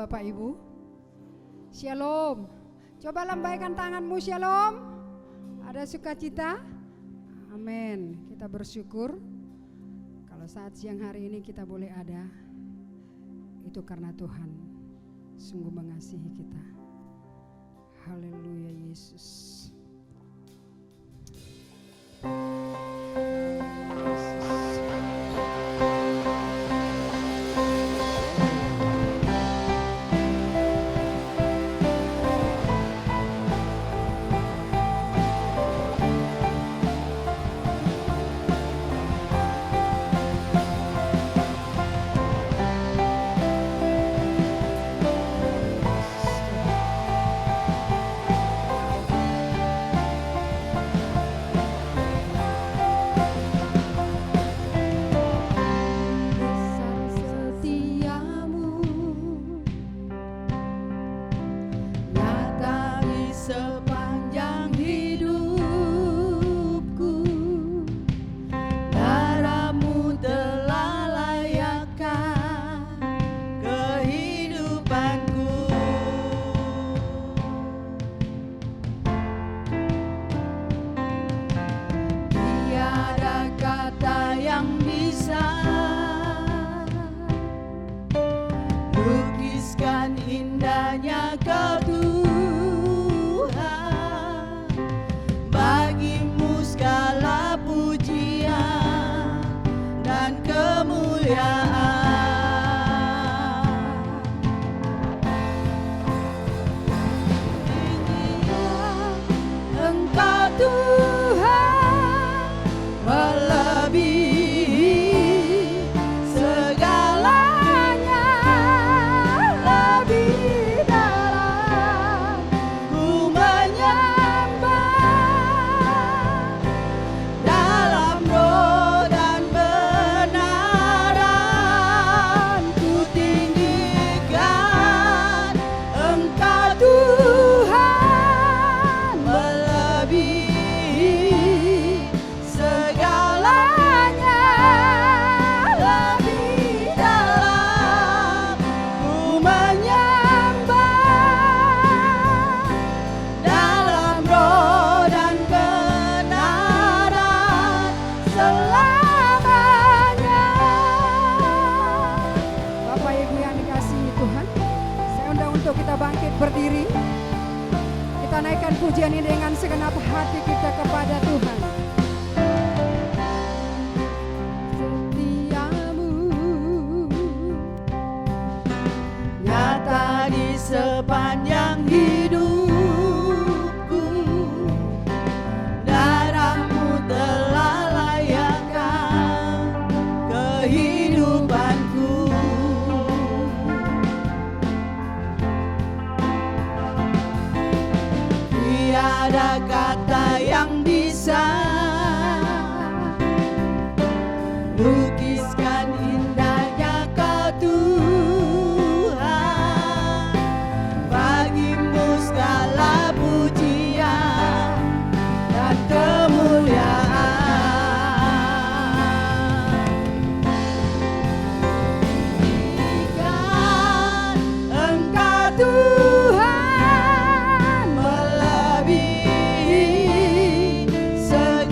Bapak Ibu? Shalom. Coba lambaikan tanganmu, shalom. Ada sukacita? Amin. Kita bersyukur kalau saat siang hari ini kita boleh ada. Itu karena Tuhan sungguh mengasihi kita. Haleluya Yesus. Berdiri, kita naikkan pujian ini dengan segenap hati kita kepada Tuhan. Setiamu nyata di sepanjang hidupku, darahmu telah layakkan kehidupanku. Tiada kata yang bisa lukiskan indahnya Kau Tuhan. Bagimu segala pujian dan kemuliaan. Berikan Engkau Tuhan melebihi segala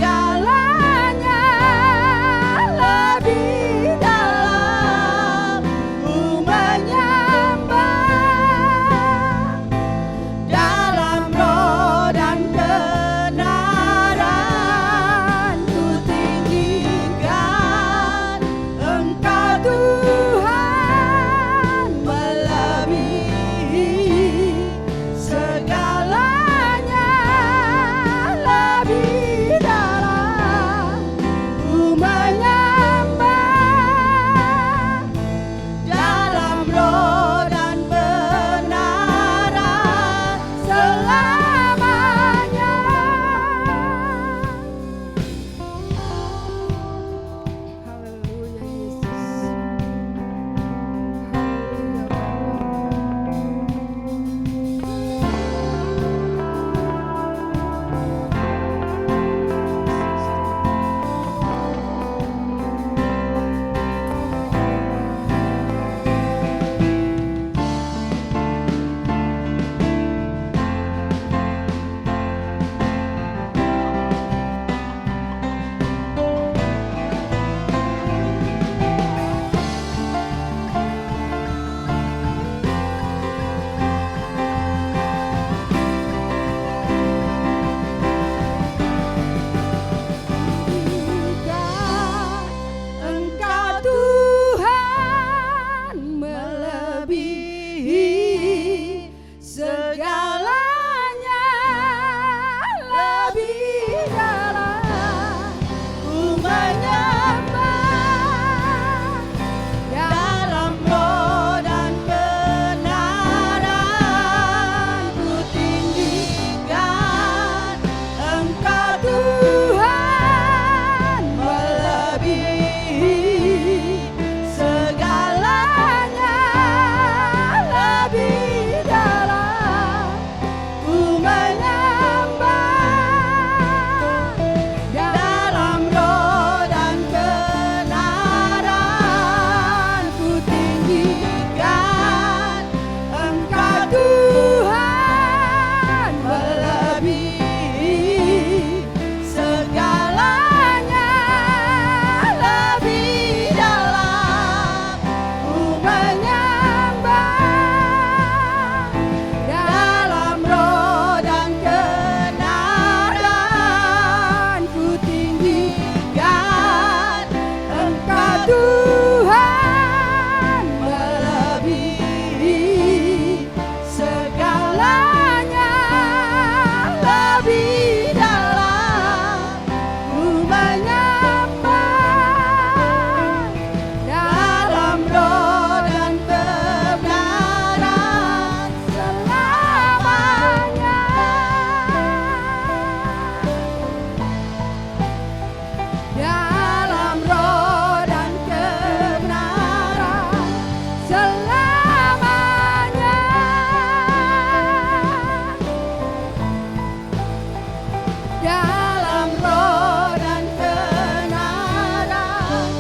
dalam roh dan kebenaran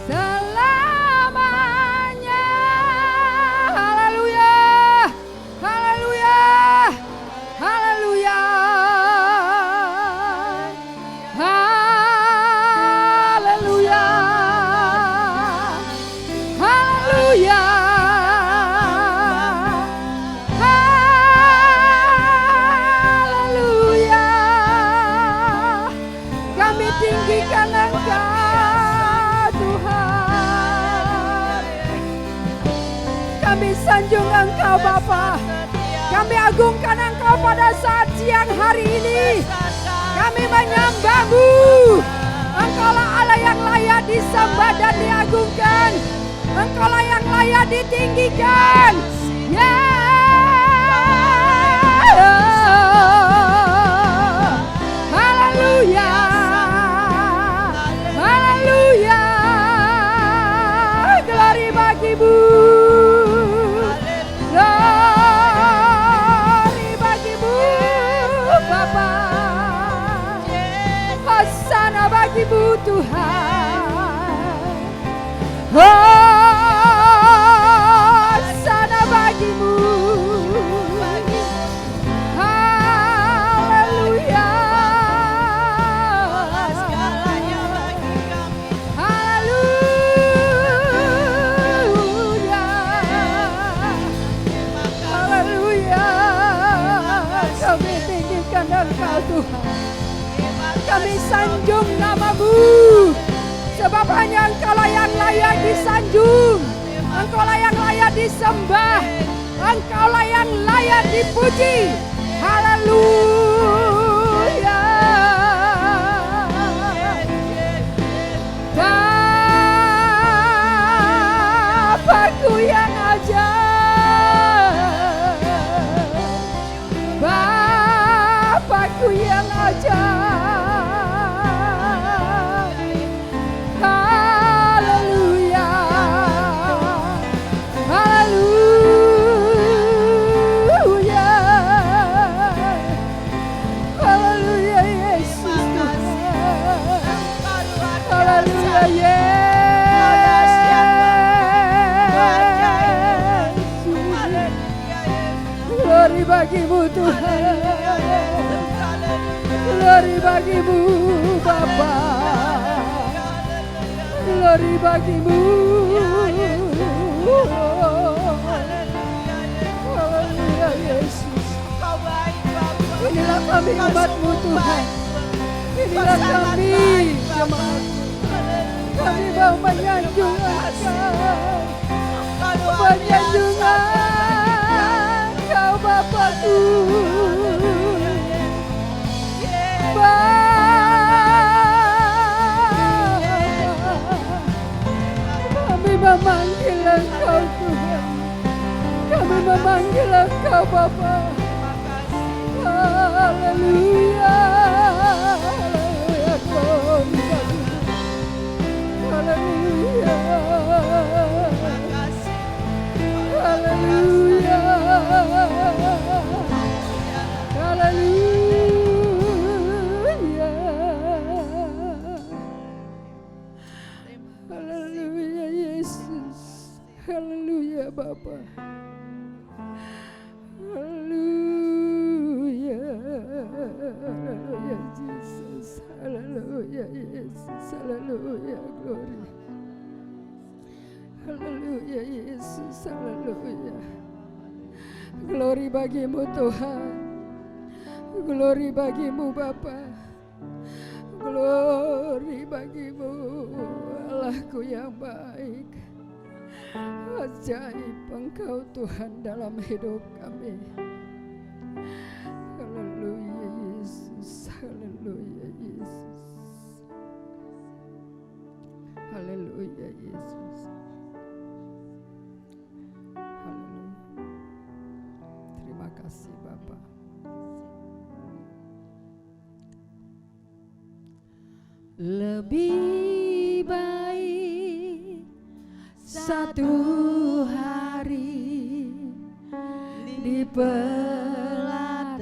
selamanya. Haleluya, haleluya, haleluya, haleluya, haleluya, haleluya. Kami tinggikan Engkau Tuhan, kami sanjung Engkau Bapa, kami agungkan Engkau pada saat siang hari ini. Kami menyembah-Mu. Engkaulah Allah yang layak disembah dan diagungkan. Engkaulah yang layak ditinggikan. Ya. Haleluya. Haleluya. Glory bagi-Mu. Glory bagi-Mu Bapa. Hosana bagi-Mu Tuhan. Hosana bagi-Mu. Haleluya. Haleluya. Haleluya. Kami tinggikan Engkau Tuhan. Kami sanjung nama-Mu, sebab hanya Engkaulah yang layak disanjung, Engkaulah yang layak disembah, Engkaulah yang layak dipuji. Haleluya. Bapakku yang ajaib, Bapakku yang ajaib. Haleluya. Haleluya. Haleluya Yesus Tuhan. Haleluya Yesus. Glory bagi-Mu Tuhan. Glory bagi-Mu Bapa. Glory bagi-Mu. Haleluya Yesus. Inilah kami umat-Mu Tuhan. Inilah kami jemaat-Mu. Kami mau menyanjung Engkau. Menyanjung Engkau Bapakku. Kami memanggil Engkau Tuhan. Kami memanggil Engkau Bapa. Haleluya. Haleluya. Glory bagi-Mu. Haleluya. Haleluya. Haleluya. Haleluya Yesus. Haleluya Bapa. Haleluya. Haleluya Yesus. Haleluya Yesus. Haleluya glory. Haleluya Yesus. Haleluya. Glory bagi-Mu Tuhan. Glory bagi-Mu Bapa. Glory bagi-Mu Allahku yang baik. Ajaib Engkau Tuhan dalam hidup kami. Haleluya Yesus. Haleluya Yesus. Haleluya Yesus. Haleluya. Terima kasih Bapa. Lebih baik satu hari di pelataran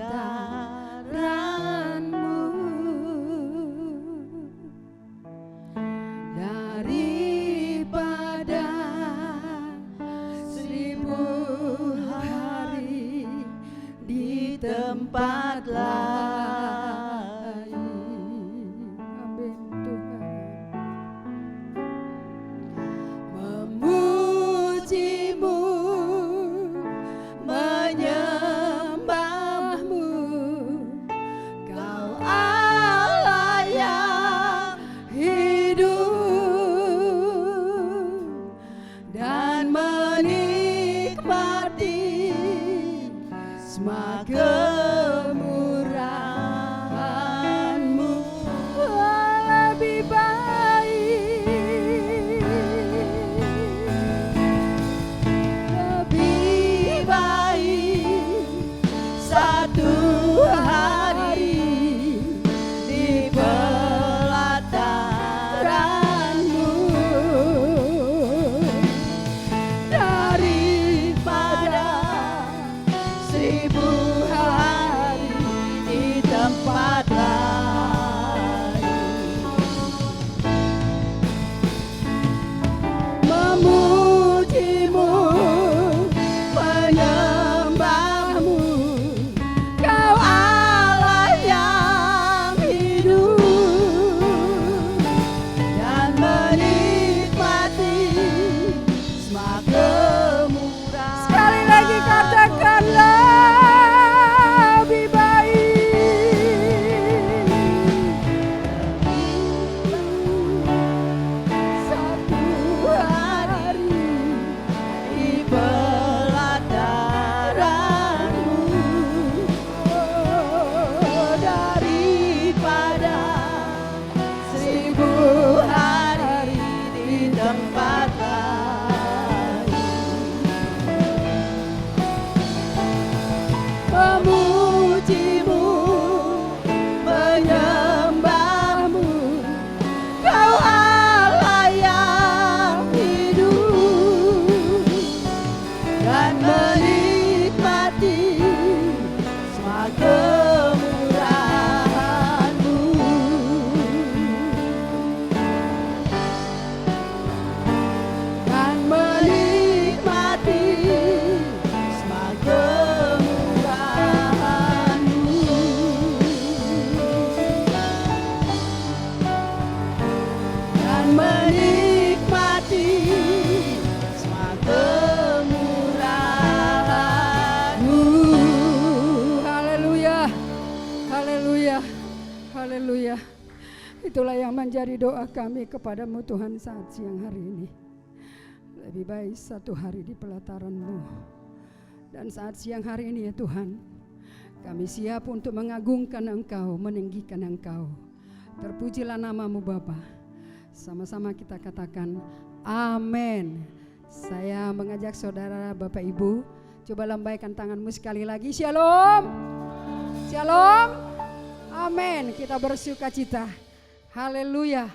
Haleluya. Haleluya. Itulah yang menjadi doa kami kepadamu Tuhan saat siang hari ini. Lebih baik satu hari di pelataran-Mu. Dan saat siang hari ini ya Tuhan, kami siap untuk mengagungkan Engkau, meninggikan Engkau. Terpujilah nama-Mu Bapa. Sama-sama kita katakan amin. Saya mengajak saudara Bapak Ibu, coba lambaikan tanganmu sekali lagi. Shalom. Shalom. Amin. Kita bersuka cita. Haleluya.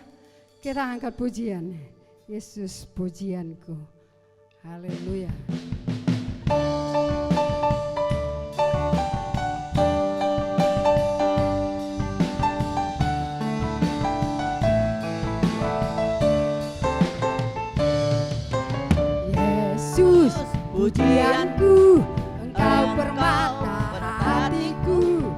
Kita angkat pujian. Yesus pujianku. Haleluya. Yesus pujianku, Engkau permata hatiku.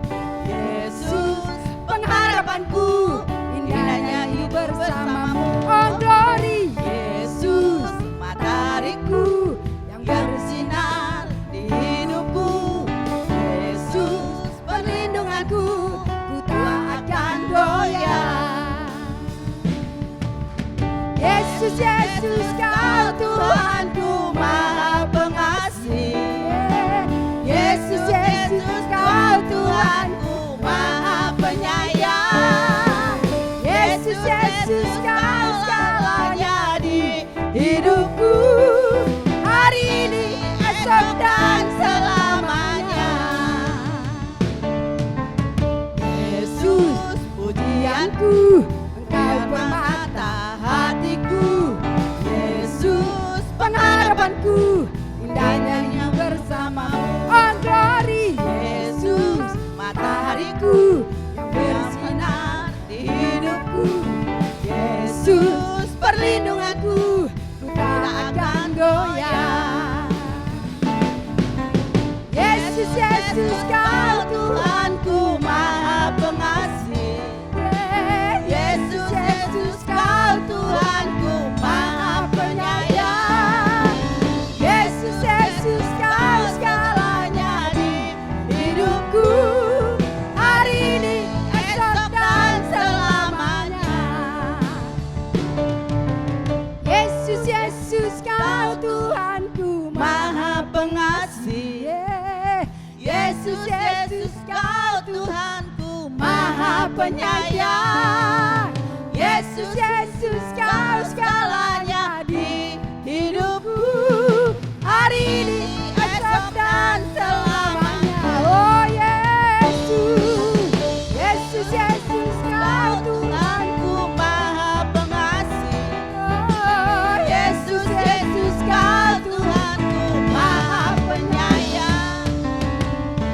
Yesus pengharapanku, indahnya hidup bersamamu. Oh glory, Yesus matahariku yang bersinar di hidupku. Yesus perlindunganku, ku tak akan goyah. Yesus, Yesus Kau Tuhanku Maha Pengasih. Yesus, Yesus Kau Tuhanku Maha Penyayang. Yesus, Yesus Kau segalanya di hidupku, hari ini, esok dan selamanya. Yesus pujianku, Engkau permata hatiku. Yesus pengharapanku, indahnya hidup bersamamu. Oh glory, Yesus matahariku yang bersinar di hidupku. Yesus perlindunganku, ku tak akan goyah. Yesus, Yesus Kau Tuhanku Maha Pengasih. Yesus, Yesus Kau Tuhanku Maha Penyayang. Yesus, Yesus Kau segalanya di hidupku, hari ini, esok dan selamanya. Yesus, Yesus Kau Tuhanku Maha Pengasih. Yesus, Yesus Kau Tuhanku Maha Penyayang. Yesus, Yesus Kau segalanya di hidupku, hari ini, esok dan selamanya. Oh Yesus, Yesus, Yesus Kau Tuhanku Maha Pengasih. Oh Yesus, Yesus Kau Tuhanku Maha Penyayang.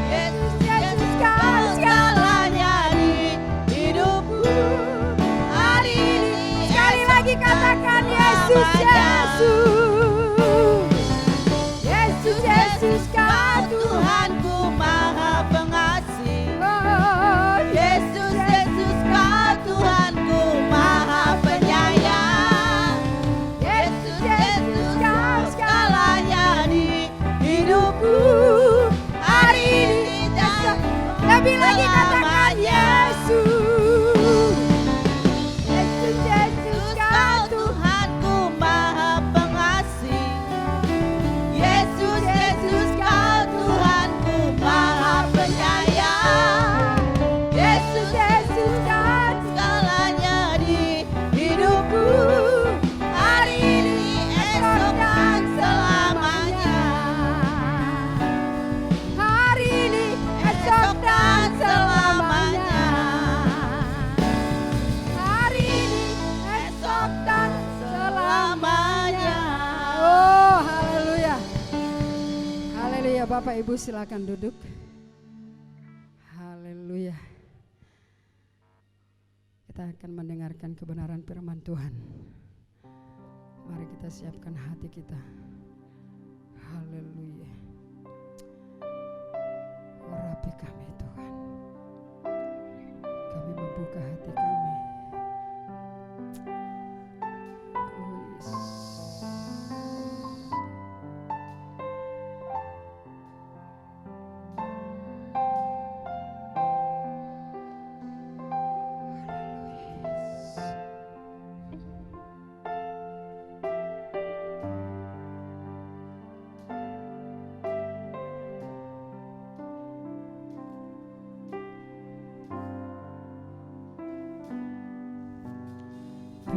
Yesus, Yesus Kau segalanya di hidupku, hari ini. Sekali lagi katakan Yesus, Yesus. Yesus, Yesus Kau Tuhanku Maha Pengasih. Oh Yesus, Yesus Kau Tuhanku Maha Penyayang. Yesus, Yesus Kau segalanya di hidupku, hari ini, esok. Lebih lagi katakan Yesus. Yesus, Yesus Kau Tuhanku Maha Pengasih. Yesus, Yesus Kau Tuhanku Maha Penyayang. Yesus, Yesus Kau segalanya di hidupku, hari ini, esok dan selamanya. Hari ini, esok dan selamanya. Hari ini, esok dan selamanya. Oh, haleluya. Haleluya, Bapak Ibu silakan duduk. Haleluya. Kita akan mendengarkan kebenaran firman Tuhan. Mari kita siapkan hati kita. Haleluya. Urapi kami Tuhan. Kami membuka hati kami. Oh Yesus.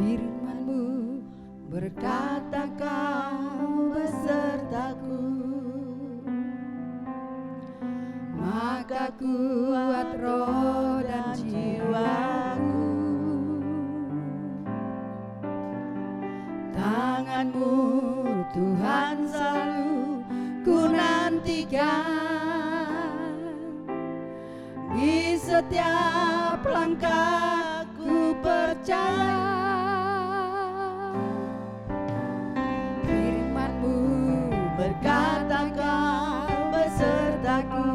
Firman-Mu berkata Kau besertaku, maka kuat roh dan jiwaku. Tangan-Mu Tuhan selalu ku nantikan, di setiap langkah ku percaya. Firman-Mu berkata Kau besertaku,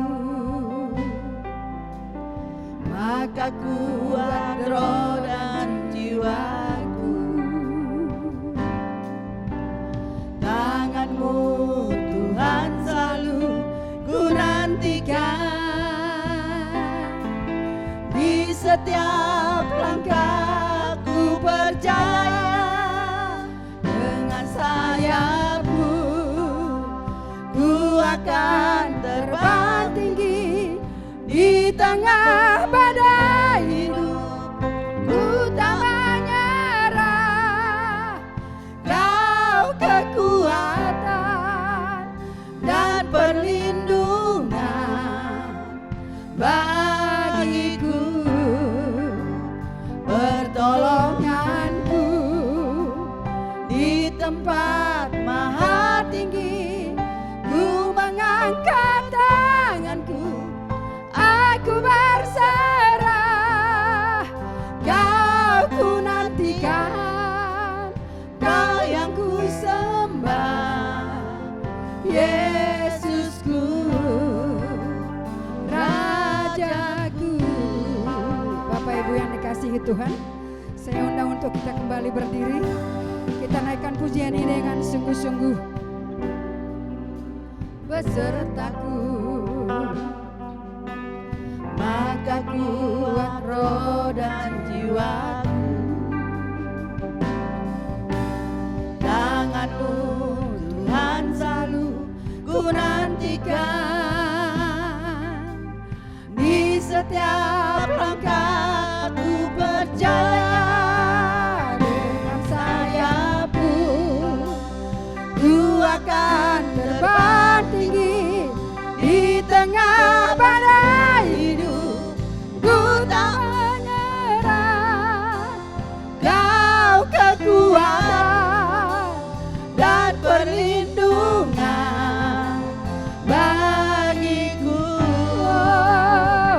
maka kuat roh dan jiwaku. Tangan-Mu Tuhan selalu ku nantikan, di setiap langkah ku percaya. Dengan sayap-Mu ku akan terbang tinggi, di tengah badai hidup ku tak menyerah. Kau kekuatan dan perlindungan bagiku, pertolonganku di tempat maha tinggi. Ku mengangkat tanganku, aku berserah. Kau ku nantikan, Kau yang ku sembah, Yesusku, Rajaku. Bapak Ibu yang dikasihi Tuhan, saya undang untuk kita kembali berdiri. Kita naikkan pujian ini dengan sungguh-sungguh. Besertaku, maka kuat roh dan jiwaku. Tangan-Mu Tuhan selalu ku nantikan, di setiap langkah ku percaya. Dengan sayap-Mu ku akan terbang tinggi, di tengah badai hidup ku tak menyerah. Kau kekuatan dan perlindungan bagiku,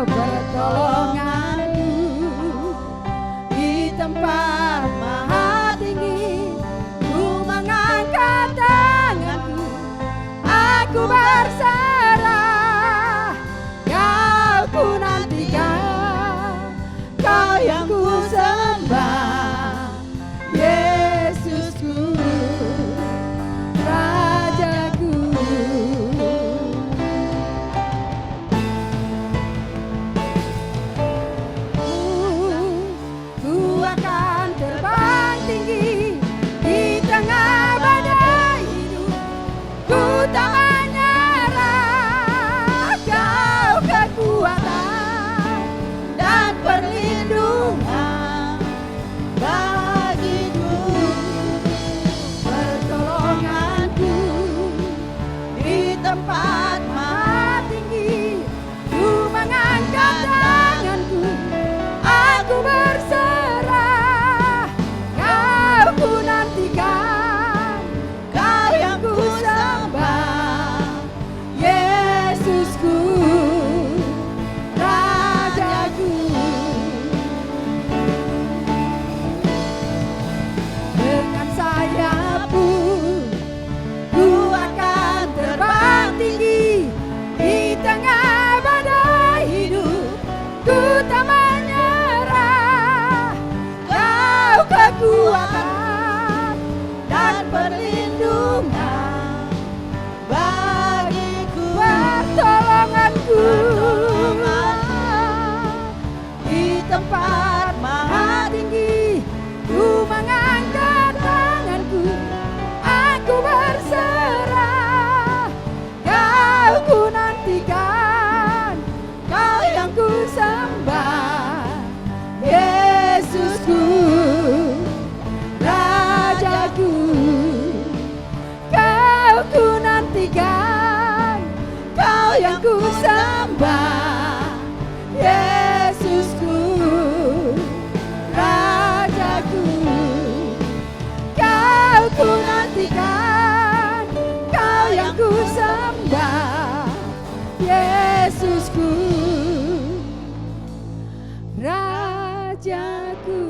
pertolonganku di tempat maha tinggi. Ku mengangkat tanganku, aku berserah. Kau ku nantikan, Kau yang ku sembah, Yesusku, Rajaku. Ku akan terbang tinggi, di tengah badai hidup ku tak menyerah. Kau kekuatan dan perlindungan bagiku, pertolonganku di tempat maha tinggi. Ku mengangkat tanganku, aku berserah. Kau ku nantikan, Kau yang ku sembah, Yesusku, Rajaku. Dengan sayap-Mu ku akan terbang tinggi, di tengah badai hidup ku tak menyerah. Kau kekuatan dan perlindungan bagiku, pertolonganku di tempat maha tinggi. Ku mengangkat tanganku, aku berserah. Kau ku nantikan, Kau yang ku sembah, Yesusku, Rajaku.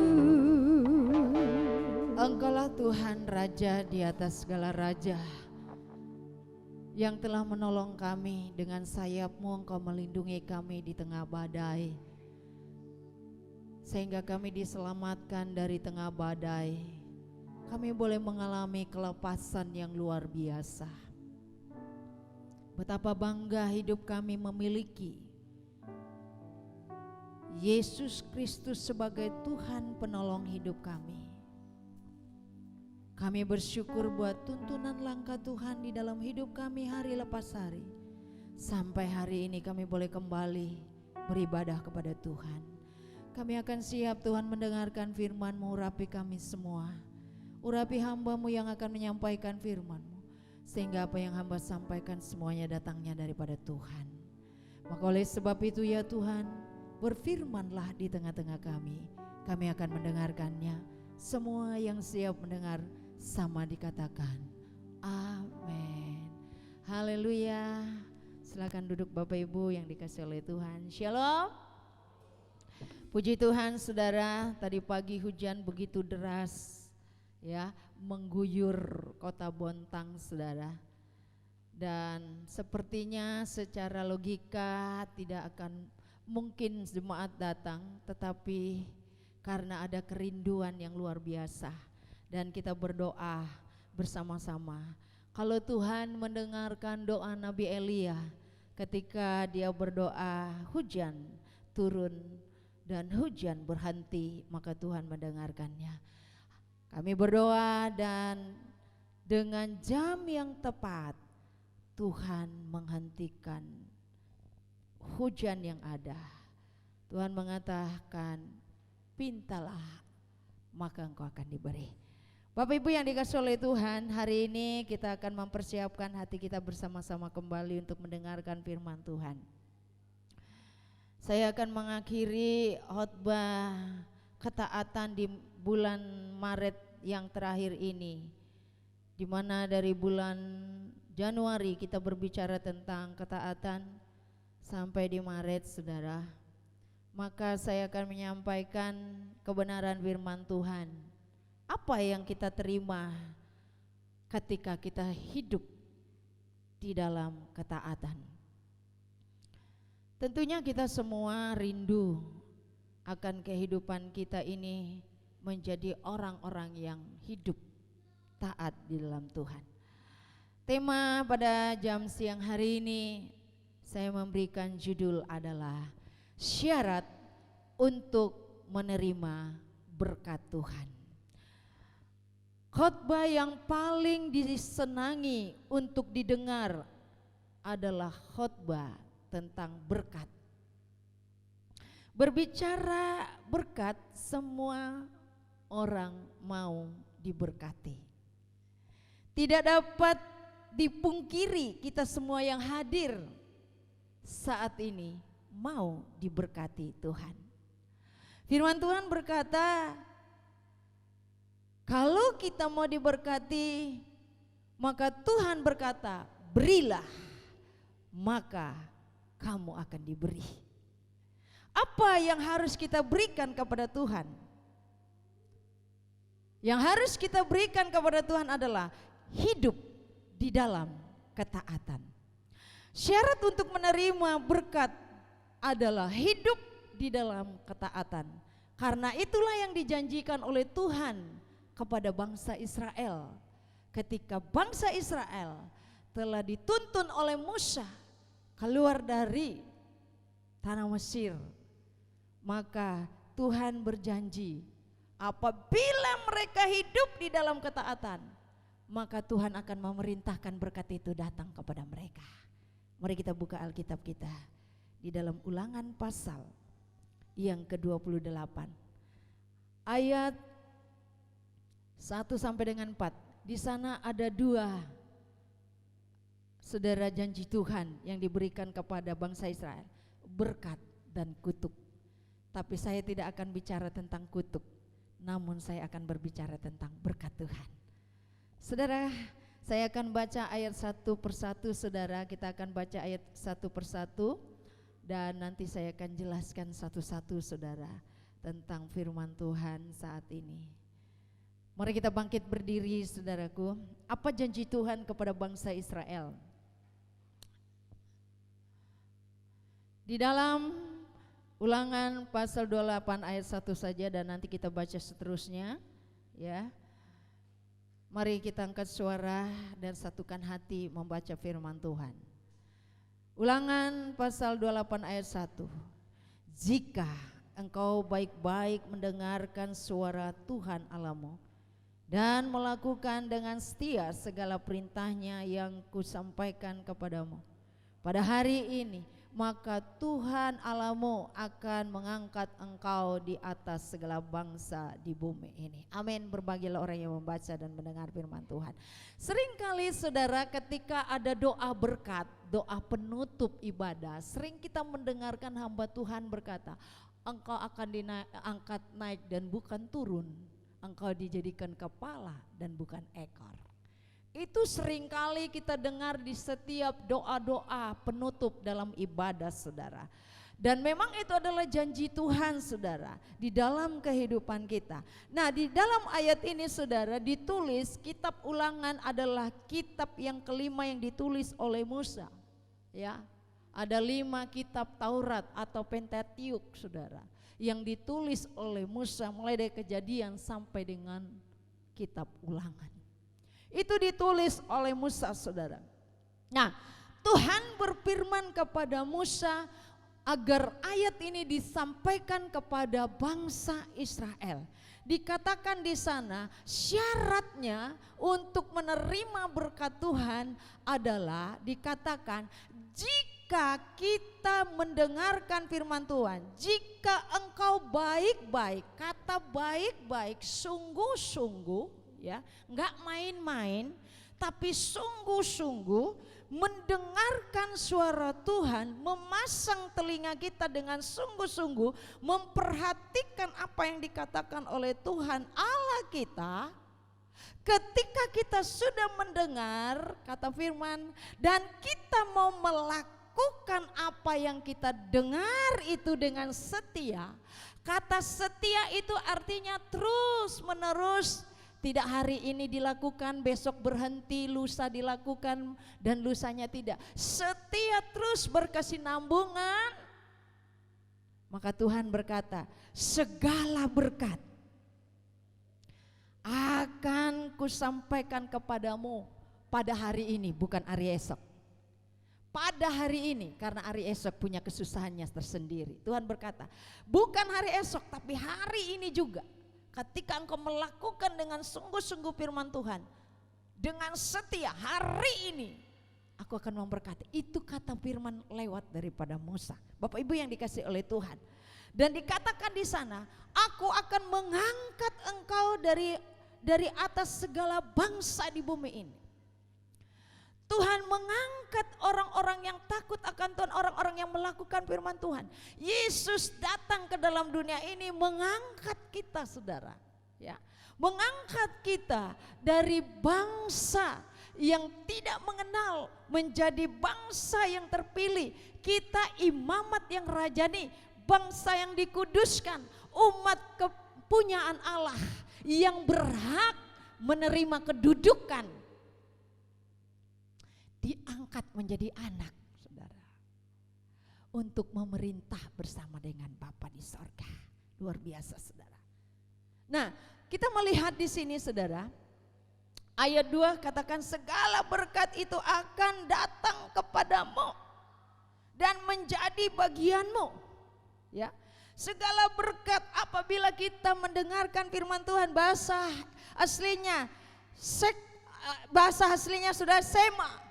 Engkaulah Tuhan Raja di atas segala raja, yang telah menolong kami. Dengan sayap-Mu Engkau melindungi kami di tengah badai, sehingga kami diselamatkan dari tengah badai. Kami boleh mengalami kelepasan yang luar biasa. Betapa bangga hidup kami memiliki Yesus Kristus sebagai Tuhan penolong hidup kami. Kami bersyukur buat tuntunan langkah Tuhan di dalam hidup kami hari lepas hari. Sampai hari ini kami boleh kembali beribadah kepada Tuhan. Kami akan siap Tuhan mendengarkan firman-Mu. Urapi kami semua. Urapi hamba-Mu yang akan menyampaikan firman-Mu, sehingga apa yang hamba sampaikan semuanya datangnya daripada Tuhan. Maka oleh sebab itu ya Tuhan, berfirmanlah di tengah-tengah kami. Kami akan mendengarkannya. Semua yang siap mendengar sama dikatakan amin. Haleluya. Silakan duduk Bapak Ibu yang dikasihi oleh Tuhan. Shalom. Puji Tuhan saudara, tadi pagi hujan begitu deras ya, mengguyur kota Bontang saudara. Dan sepertinya secara logika tidak akan mungkin jemaat datang, tetapi karena ada kerinduan yang luar biasa dan kita berdoa bersama-sama. Kalau Tuhan mendengarkan doa Nabi Elia ketika dia berdoa hujan turun dan hujan berhenti, maka Tuhan mendengarkannya. Kami berdoa dan dengan jam yang tepat Tuhan menghentikan hujan yang ada. Tuhan mengatakan, pintalah maka engkau akan diberi. Bapak Ibu yang dikasihi oleh Tuhan, hari ini kita akan mempersiapkan hati kita bersama-sama kembali untuk mendengarkan firman Tuhan. Saya akan mengakhiri khotbah ketaatan di bulan Maret yang terakhir ini, di mana dari bulan Januari kita berbicara tentang ketaatan sampai di Maret saudara. Maka saya akan menyampaikan kebenaran firman Tuhan. Apa yang kita terima ketika kita hidup di dalam ketaatan. Tentunya kita semua rindu akan kehidupan kita ini menjadi orang-orang yang hidup taat di dalam Tuhan. Tema pada jam siang hari ini saya memberikan judul adalah syarat untuk menerima berkat Tuhan. Khotbah yang paling disenangi untuk didengar adalah khotbah tentang berkat. Berbicara berkat, semua orang mau diberkati. Tidak dapat dipungkiri kita semua yang hadir saat ini mau diberkati Tuhan. Firman Tuhan berkata, kalau kita mau diberkati, maka Tuhan berkata, berilah, maka kamu akan diberi. Apa yang harus kita berikan kepada Tuhan? Yang harus kita berikan kepada Tuhan adalah hidup di dalam ketaatan. Syarat untuk menerima berkat adalah hidup di dalam ketaatan. Karena itulah yang dijanjikan oleh Tuhan kepada bangsa Israel. Ketika bangsa Israel telah dituntun oleh Musa keluar dari tanah Mesir, maka Tuhan berjanji apabila mereka hidup di dalam ketaatan, maka Tuhan akan memerintahkan berkat itu datang kepada mereka. Mari kita buka Alkitab kita di dalam Ulangan pasal yang ke-28 ayat 1 sampai dengan 4. Di sana ada dua saudara janji Tuhan yang diberikan kepada bangsa Israel, berkat dan kutuk. Tapi saya tidak akan bicara tentang kutuk, namun saya akan berbicara tentang berkat Tuhan. Saudara, saya akan baca ayat satu persatu saudara, kita akan baca ayat satu persatu dan nanti saya akan jelaskan satu-satu saudara tentang firman Tuhan saat ini. Mari kita bangkit berdiri saudaraku. Apa janji Tuhan kepada bangsa Israel? Di dalam Ulangan pasal 28 ayat 1 saja dan nanti kita baca seterusnya ya. Mari kita angkat suara dan satukan hati membaca firman Tuhan. Ulangan pasal 28 ayat 1. Jika engkau baik-baik mendengarkan suara Tuhan Allahmu dan melakukan dengan setia segala perintahnya yang kusampaikan kepadamu pada hari ini, maka Tuhan Allahmu akan mengangkat engkau di atas segala bangsa di bumi ini. Amin. Berbahagialah orang yang membaca dan mendengar firman Tuhan. Seringkali saudara ketika ada doa berkat, doa penutup ibadah, sering kita mendengarkan hamba Tuhan berkata, engkau akan diangkat naik dan bukan turun, engkau dijadikan kepala dan bukan ekor. Itu seringkali kita dengar di setiap doa-doa penutup dalam ibadah saudara. Dan memang itu adalah janji Tuhan saudara di dalam kehidupan kita. Nah di dalam ayat ini saudara ditulis kitab Ulangan adalah kitab yang kelima yang ditulis oleh Musa. Ya, ada 5 kitab Taurat atau Pentateuch saudara yang ditulis oleh Musa mulai dari Kejadian sampai dengan kitab Ulangan. Itu ditulis oleh Musa saudara. Nah Tuhan berfirman kepada Musa agar ayat ini disampaikan kepada bangsa Israel. Dikatakan di sana syaratnya untuk menerima berkat Tuhan adalah dikatakan jika kita mendengarkan firman Tuhan, jika engkau baik-baik, kata baik-baik sungguh-sungguh ya, enggak main-main, tapi sungguh-sungguh mendengarkan suara Tuhan, memasang telinga kita dengan sungguh-sungguh, memperhatikan apa yang dikatakan oleh Tuhan Allah kita. Ketika kita sudah mendengar kata firman dan kita mau melakukan apa yang kita dengar itu dengan setia. Kata setia itu artinya terus menerus. Tidak hari ini dilakukan, besok berhenti, lusa dilakukan dan lusanya tidak. Setia terus berkesinambungan. Maka Tuhan berkata, segala berkat akan kusampaikan kepadamu pada hari ini, bukan hari esok. Pada hari ini, karena hari esok punya kesusahannya tersendiri. Tuhan berkata, bukan hari esok tapi hari ini juga. Ketika engkau melakukan dengan sungguh-sungguh firman Tuhan, dengan setia hari ini, aku akan memberkati. Itu kata firman lewat daripada Musa. Bapak Ibu yang dikasih oleh Tuhan. Dan dikatakan di sana, aku akan mengangkat engkau dari atas segala bangsa di bumi ini. Tuhan mengangkat orang-orang yang takut akan Tuhan, orang-orang yang melakukan firman Tuhan. Yesus datang ke dalam dunia ini mengangkat kita saudara, ya, mengangkat kita dari bangsa yang tidak mengenal menjadi bangsa yang terpilih. Kita imamat yang rajani, bangsa yang dikuduskan, umat kepunyaan Allah yang berhak menerima kedudukan. Diangkat menjadi anak saudara untuk memerintah bersama dengan Bapa di sorga. Luar biasa saudara. Nah kita melihat di sini saudara, ayat 2 katakan segala berkat itu akan datang kepadamu dan menjadi bagianmu. Ya, segala berkat apabila kita mendengarkan firman Tuhan, bahasa aslinya sudah sema.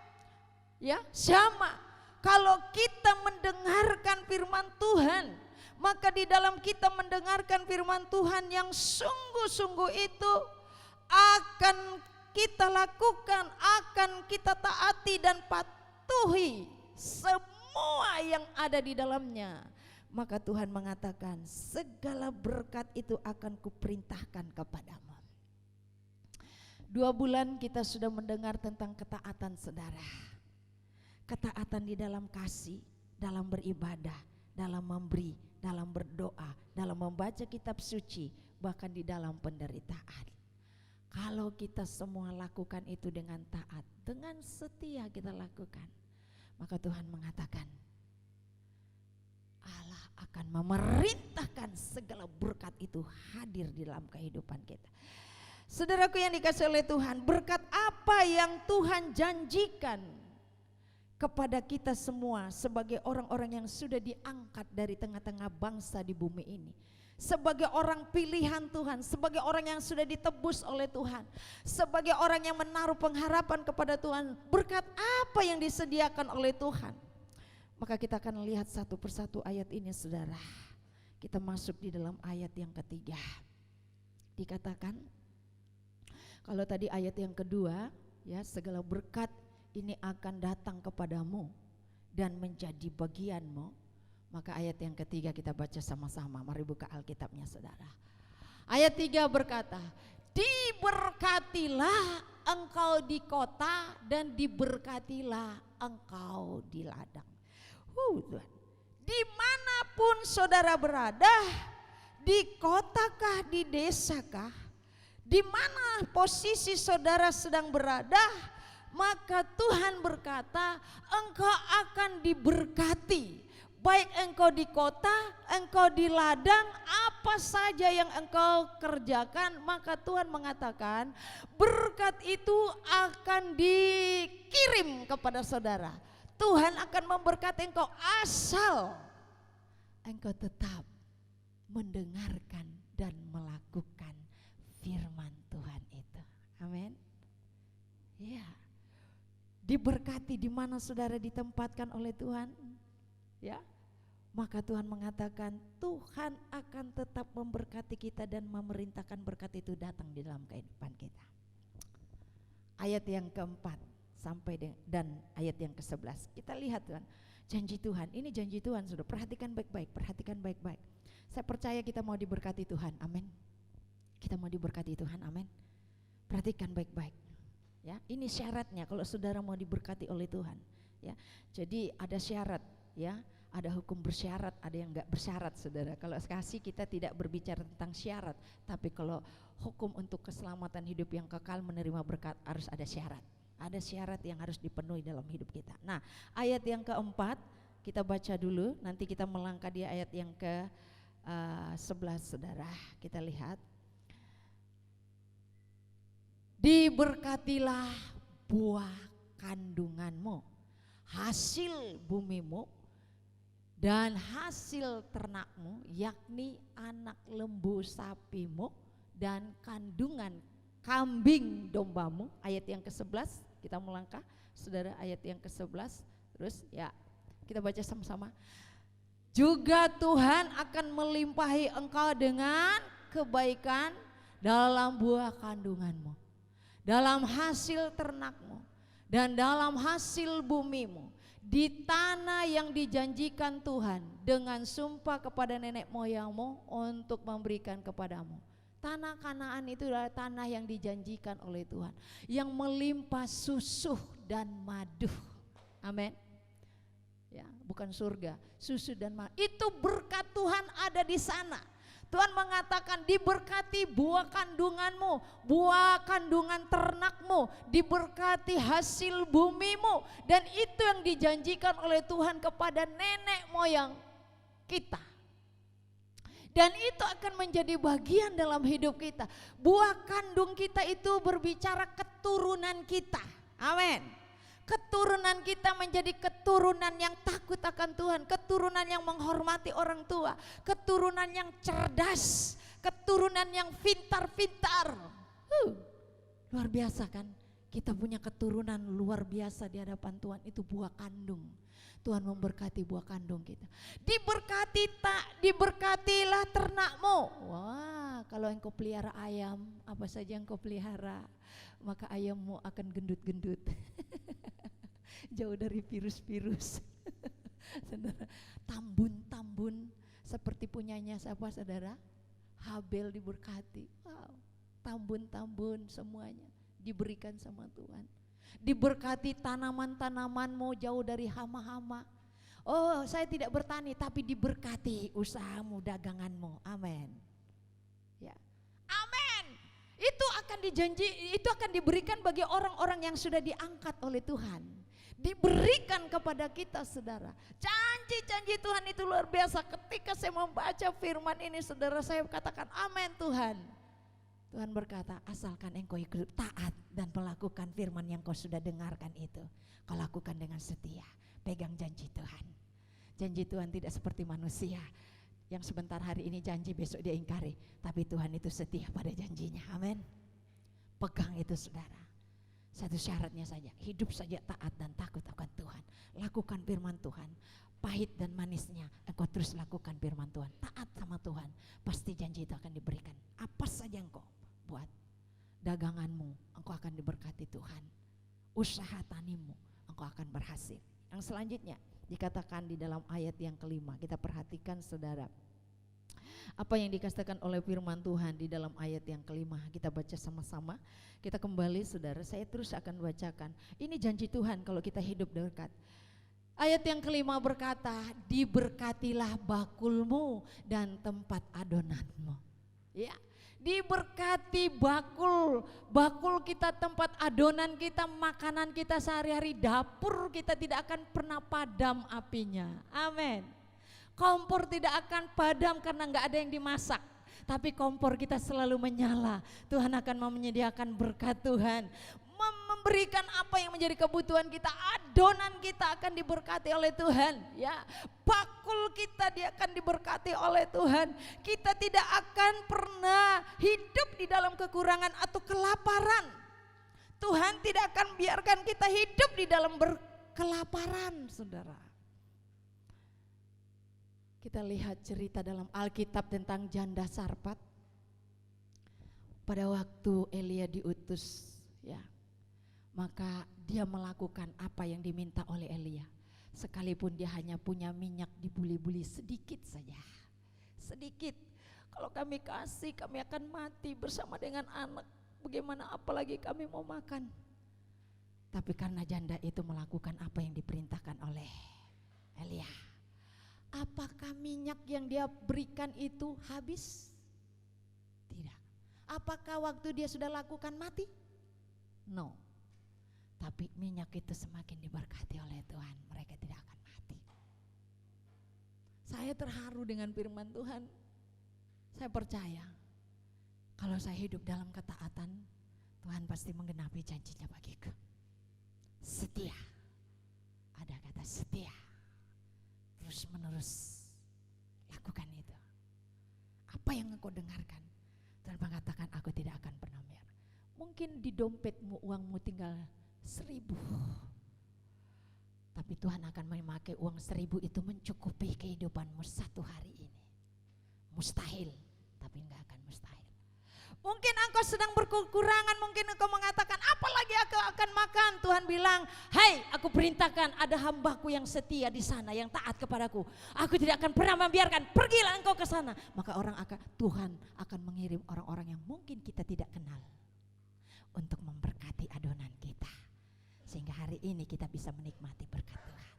Ya, sama. Kalau kita mendengarkan firman Tuhan, maka di dalam kita mendengarkan firman Tuhan yang sungguh-sungguh itu akan kita lakukan, akan kita taati dan patuhi semua yang ada di dalamnya. Maka Tuhan mengatakan segala berkat itu akan kuperintahkan kepadamu. 2 bulan kita sudah mendengar tentang ketaatan saudara. Ketaatan di dalam kasih, dalam beribadah, dalam memberi, dalam berdoa, dalam membaca kitab suci, bahkan di dalam penderitaan. Kalau kita semua lakukan itu dengan taat, dengan setia kita lakukan, maka Tuhan mengatakan Allah akan memerintahkan segala berkat itu hadir di dalam kehidupan kita. Saudaraku yang dikasihi oleh Tuhan, berkat apa yang Tuhan janjikan kepada kita semua sebagai orang-orang yang sudah diangkat dari tengah-tengah bangsa di bumi ini, sebagai orang pilihan Tuhan, sebagai orang yang sudah ditebus oleh Tuhan, sebagai orang yang menaruh pengharapan kepada Tuhan, berkat apa yang disediakan oleh Tuhan? Maka kita akan lihat satu persatu ayat ini, saudara. Kita masuk di dalam ayat yang ketiga. Dikatakan, kalau tadi ayat yang kedua, ya, segala berkat ini akan datang kepadamu dan menjadi bagianmu. Maka ayat yang ketiga kita baca sama-sama. Mari buka Alkitabnya, saudara. Ayat 3 berkata, diberkatilah engkau di kota dan diberkatilah engkau di ladang. Tuhan, dimanapun saudara berada, di kotakah, di desakah, di mana posisi saudara sedang berada, maka Tuhan berkata engkau akan diberkati. Baik engkau di kota, engkau di ladang, apa saja yang engkau kerjakan, maka Tuhan mengatakan berkat itu akan dikirim kepada saudara. Tuhan akan memberkati engkau asal engkau tetap mendengarkan dan melakukan firman Tuhan itu. Amin. Ya. Diberkati di mana saudara ditempatkan oleh Tuhan, ya. Maka Tuhan mengatakan Tuhan akan tetap memberkati kita dan memerintahkan berkat itu datang di dalam kehidupan kita. Ayat yang keempat dan ayat yang ke-11 kita lihat, Tuhan, janji Tuhan. Ini janji Tuhan, sudah perhatikan baik-baik, perhatikan baik-baik. Saya percaya kita mau diberkati Tuhan, amin. Kita mau diberkati Tuhan, amin. Perhatikan baik-baik, ya. Ini syaratnya kalau saudara mau diberkati oleh Tuhan, ya. Jadi ada syarat, ya. Ada hukum bersyarat, ada yang enggak bersyarat, saudara. Kalau kasih kita tidak berbicara tentang syarat, tapi kalau hukum untuk keselamatan hidup yang kekal menerima berkat harus ada syarat. Ada syarat yang harus dipenuhi dalam hidup kita. Nah, ayat yang keempat kita baca dulu, nanti kita melangkah di ayat yang ke-11, saudara. Kita lihat. Diberkatilah buah kandunganmu, hasil bumimu, dan hasil ternakmu, yakni anak lembu sapimu dan kandungan kambing dombamu. Ayat yang ke-11 kita melangkah, saudara, ayat yang ke-11. Terus ya kita baca sama-sama. Juga Tuhan akan melimpahi engkau dengan kebaikan dalam buah kandunganmu, dalam hasil ternakmu, dan dalam hasil bumimu, di tanah yang dijanjikan Tuhan dengan sumpah kepada nenek moyangmu untuk memberikan kepadamu. Tanah Kanaan itu adalah tanah yang dijanjikan oleh Tuhan, yang melimpah susu dan madu. Amin. Ya, bukan surga, susu dan madu. Itu berkat Tuhan ada di sana. Tuhan mengatakan diberkati buah kandunganmu, buah kandungan ternakmu, diberkati hasil bumimu, dan itu yang dijanjikan oleh Tuhan kepada nenek moyang kita. Dan itu akan menjadi bagian dalam hidup kita. Buah kandung kita itu berbicara keturunan kita. Amin. Keturunan kita menjadi keturunan yang takut akan Tuhan, keturunan yang menghormati orang tua, keturunan yang cerdas, keturunan yang pintar-pintar. Luar biasa kan? Kita punya keturunan luar biasa di hadapan Tuhan, itu buah kandung. Tuhan memberkati buah kandung kita. Diberkatilah ternakmu. Wah, kalau engkau pelihara ayam, apa saja engkau pelihara, maka ayammu akan gendut-gendut. Jauh dari virus-virus. Saudara, tambun-tambun seperti punyanya siapa, saudara? Habel diberkati. Wow, tambun-tambun semuanya diberikan sama Tuhan. Diberkati tanaman-tanamanmu jauh dari hama-hama. Oh, saya tidak bertani tapi diberkati usahamu, daganganmu. Amin. Ya. Amin. Itu akan itu akan diberikan bagi orang-orang yang sudah diangkat oleh Tuhan. Diberikan kepada kita, saudara. Janji-janji Tuhan itu luar biasa. Ketika saya membaca firman ini, saudara, saya katakan amin Tuhan. Tuhan berkata, asalkan engkau hidup taat dan melakukan firman yang kau sudah dengarkan itu, kau lakukan dengan setia, pegang janji Tuhan. Janji Tuhan tidak seperti manusia yang sebentar hari ini janji, besok dia ingkari. Tapi Tuhan itu setia pada janjinya, amin. Pegang itu, saudara. Satu syaratnya saja, hidup saja taat dan takut akan Tuhan. Lakukan firman Tuhan, pahit dan manisnya engkau terus lakukan firman Tuhan. Taat sama Tuhan, pasti janji itu akan diberikan. Apa saja engkau buat, daganganmu engkau akan diberkati Tuhan. Usaha tanimu engkau akan berhasil. Yang selanjutnya dikatakan di dalam ayat yang kelima, kita perhatikan, saudara. Apa yang dikatakan oleh firman Tuhan di dalam ayat yang kelima, kita baca sama-sama. Kita kembali, saudara, saya terus akan bacakan. Ini janji Tuhan kalau kita hidup dekat. Ayat yang kelima berkata, diberkatilah bakulmu dan tempat adonanmu. Ya, diberkati bakul kita, tempat adonan kita, makanan kita sehari-hari, dapur kita tidak akan pernah padam apinya. Amin. Kompor tidak akan padam karena nggak ada yang dimasak, tapi kompor kita selalu menyala. Tuhan akan menyediakan berkat Tuhan, memberikan apa yang menjadi kebutuhan kita. Adonan kita akan diberkati oleh Tuhan, ya. Bakul kita dia akan diberkati oleh Tuhan. Kita tidak akan pernah hidup di dalam kekurangan atau kelaparan. Tuhan tidak akan biarkan kita hidup di dalam kelaparan, saudara. Kita lihat cerita dalam Alkitab tentang janda Sarpat. Pada waktu Elia diutus, ya, maka dia melakukan apa yang diminta oleh Elia. Sekalipun dia hanya punya minyak dibuli-buli sedikit saja. Sedikit. Kalau kami kasih, kami akan mati bersama dengan anak. Bagaimana apalagi kami mau makan. Tapi karena janda itu melakukan apa yang diperintahkan oleh Elia, apakah minyak yang dia berikan itu habis? Tidak. Apakah waktu dia sudah lakukan mati? No. Tapi minyak itu semakin diberkati oleh Tuhan, mereka tidak akan mati. Saya terharu dengan firman Tuhan. Saya percaya kalau saya hidup dalam ketaatan, Tuhan pasti menggenapi janjinya bagiku. Setia. Ada kata setia. Terus menerus lakukan itu. Apa yang engkau dengarkan, Tuhan mengatakan aku tidak akan pernah biar. Mungkin di dompetmu uangmu tinggal 1.000, tapi Tuhan akan memakai uang 1.000 itu mencukupi kehidupanmu satu hari ini. Mustahil, tapi enggak akan mustahil. Mungkin engkau sedang berkekurangan, mungkin engkau mengatakan apalagi aku akan makan. Tuhan bilang, hai, aku perintahkan ada hambaku yang setia di sana, yang taat kepadaku. Aku tidak akan pernah membiarkan, pergilah engkau ke sana. Maka Tuhan akan mengirim orang-orang yang mungkin kita tidak kenal untuk memberkati adonan kita. Sehingga hari ini kita bisa menikmati berkat Tuhan.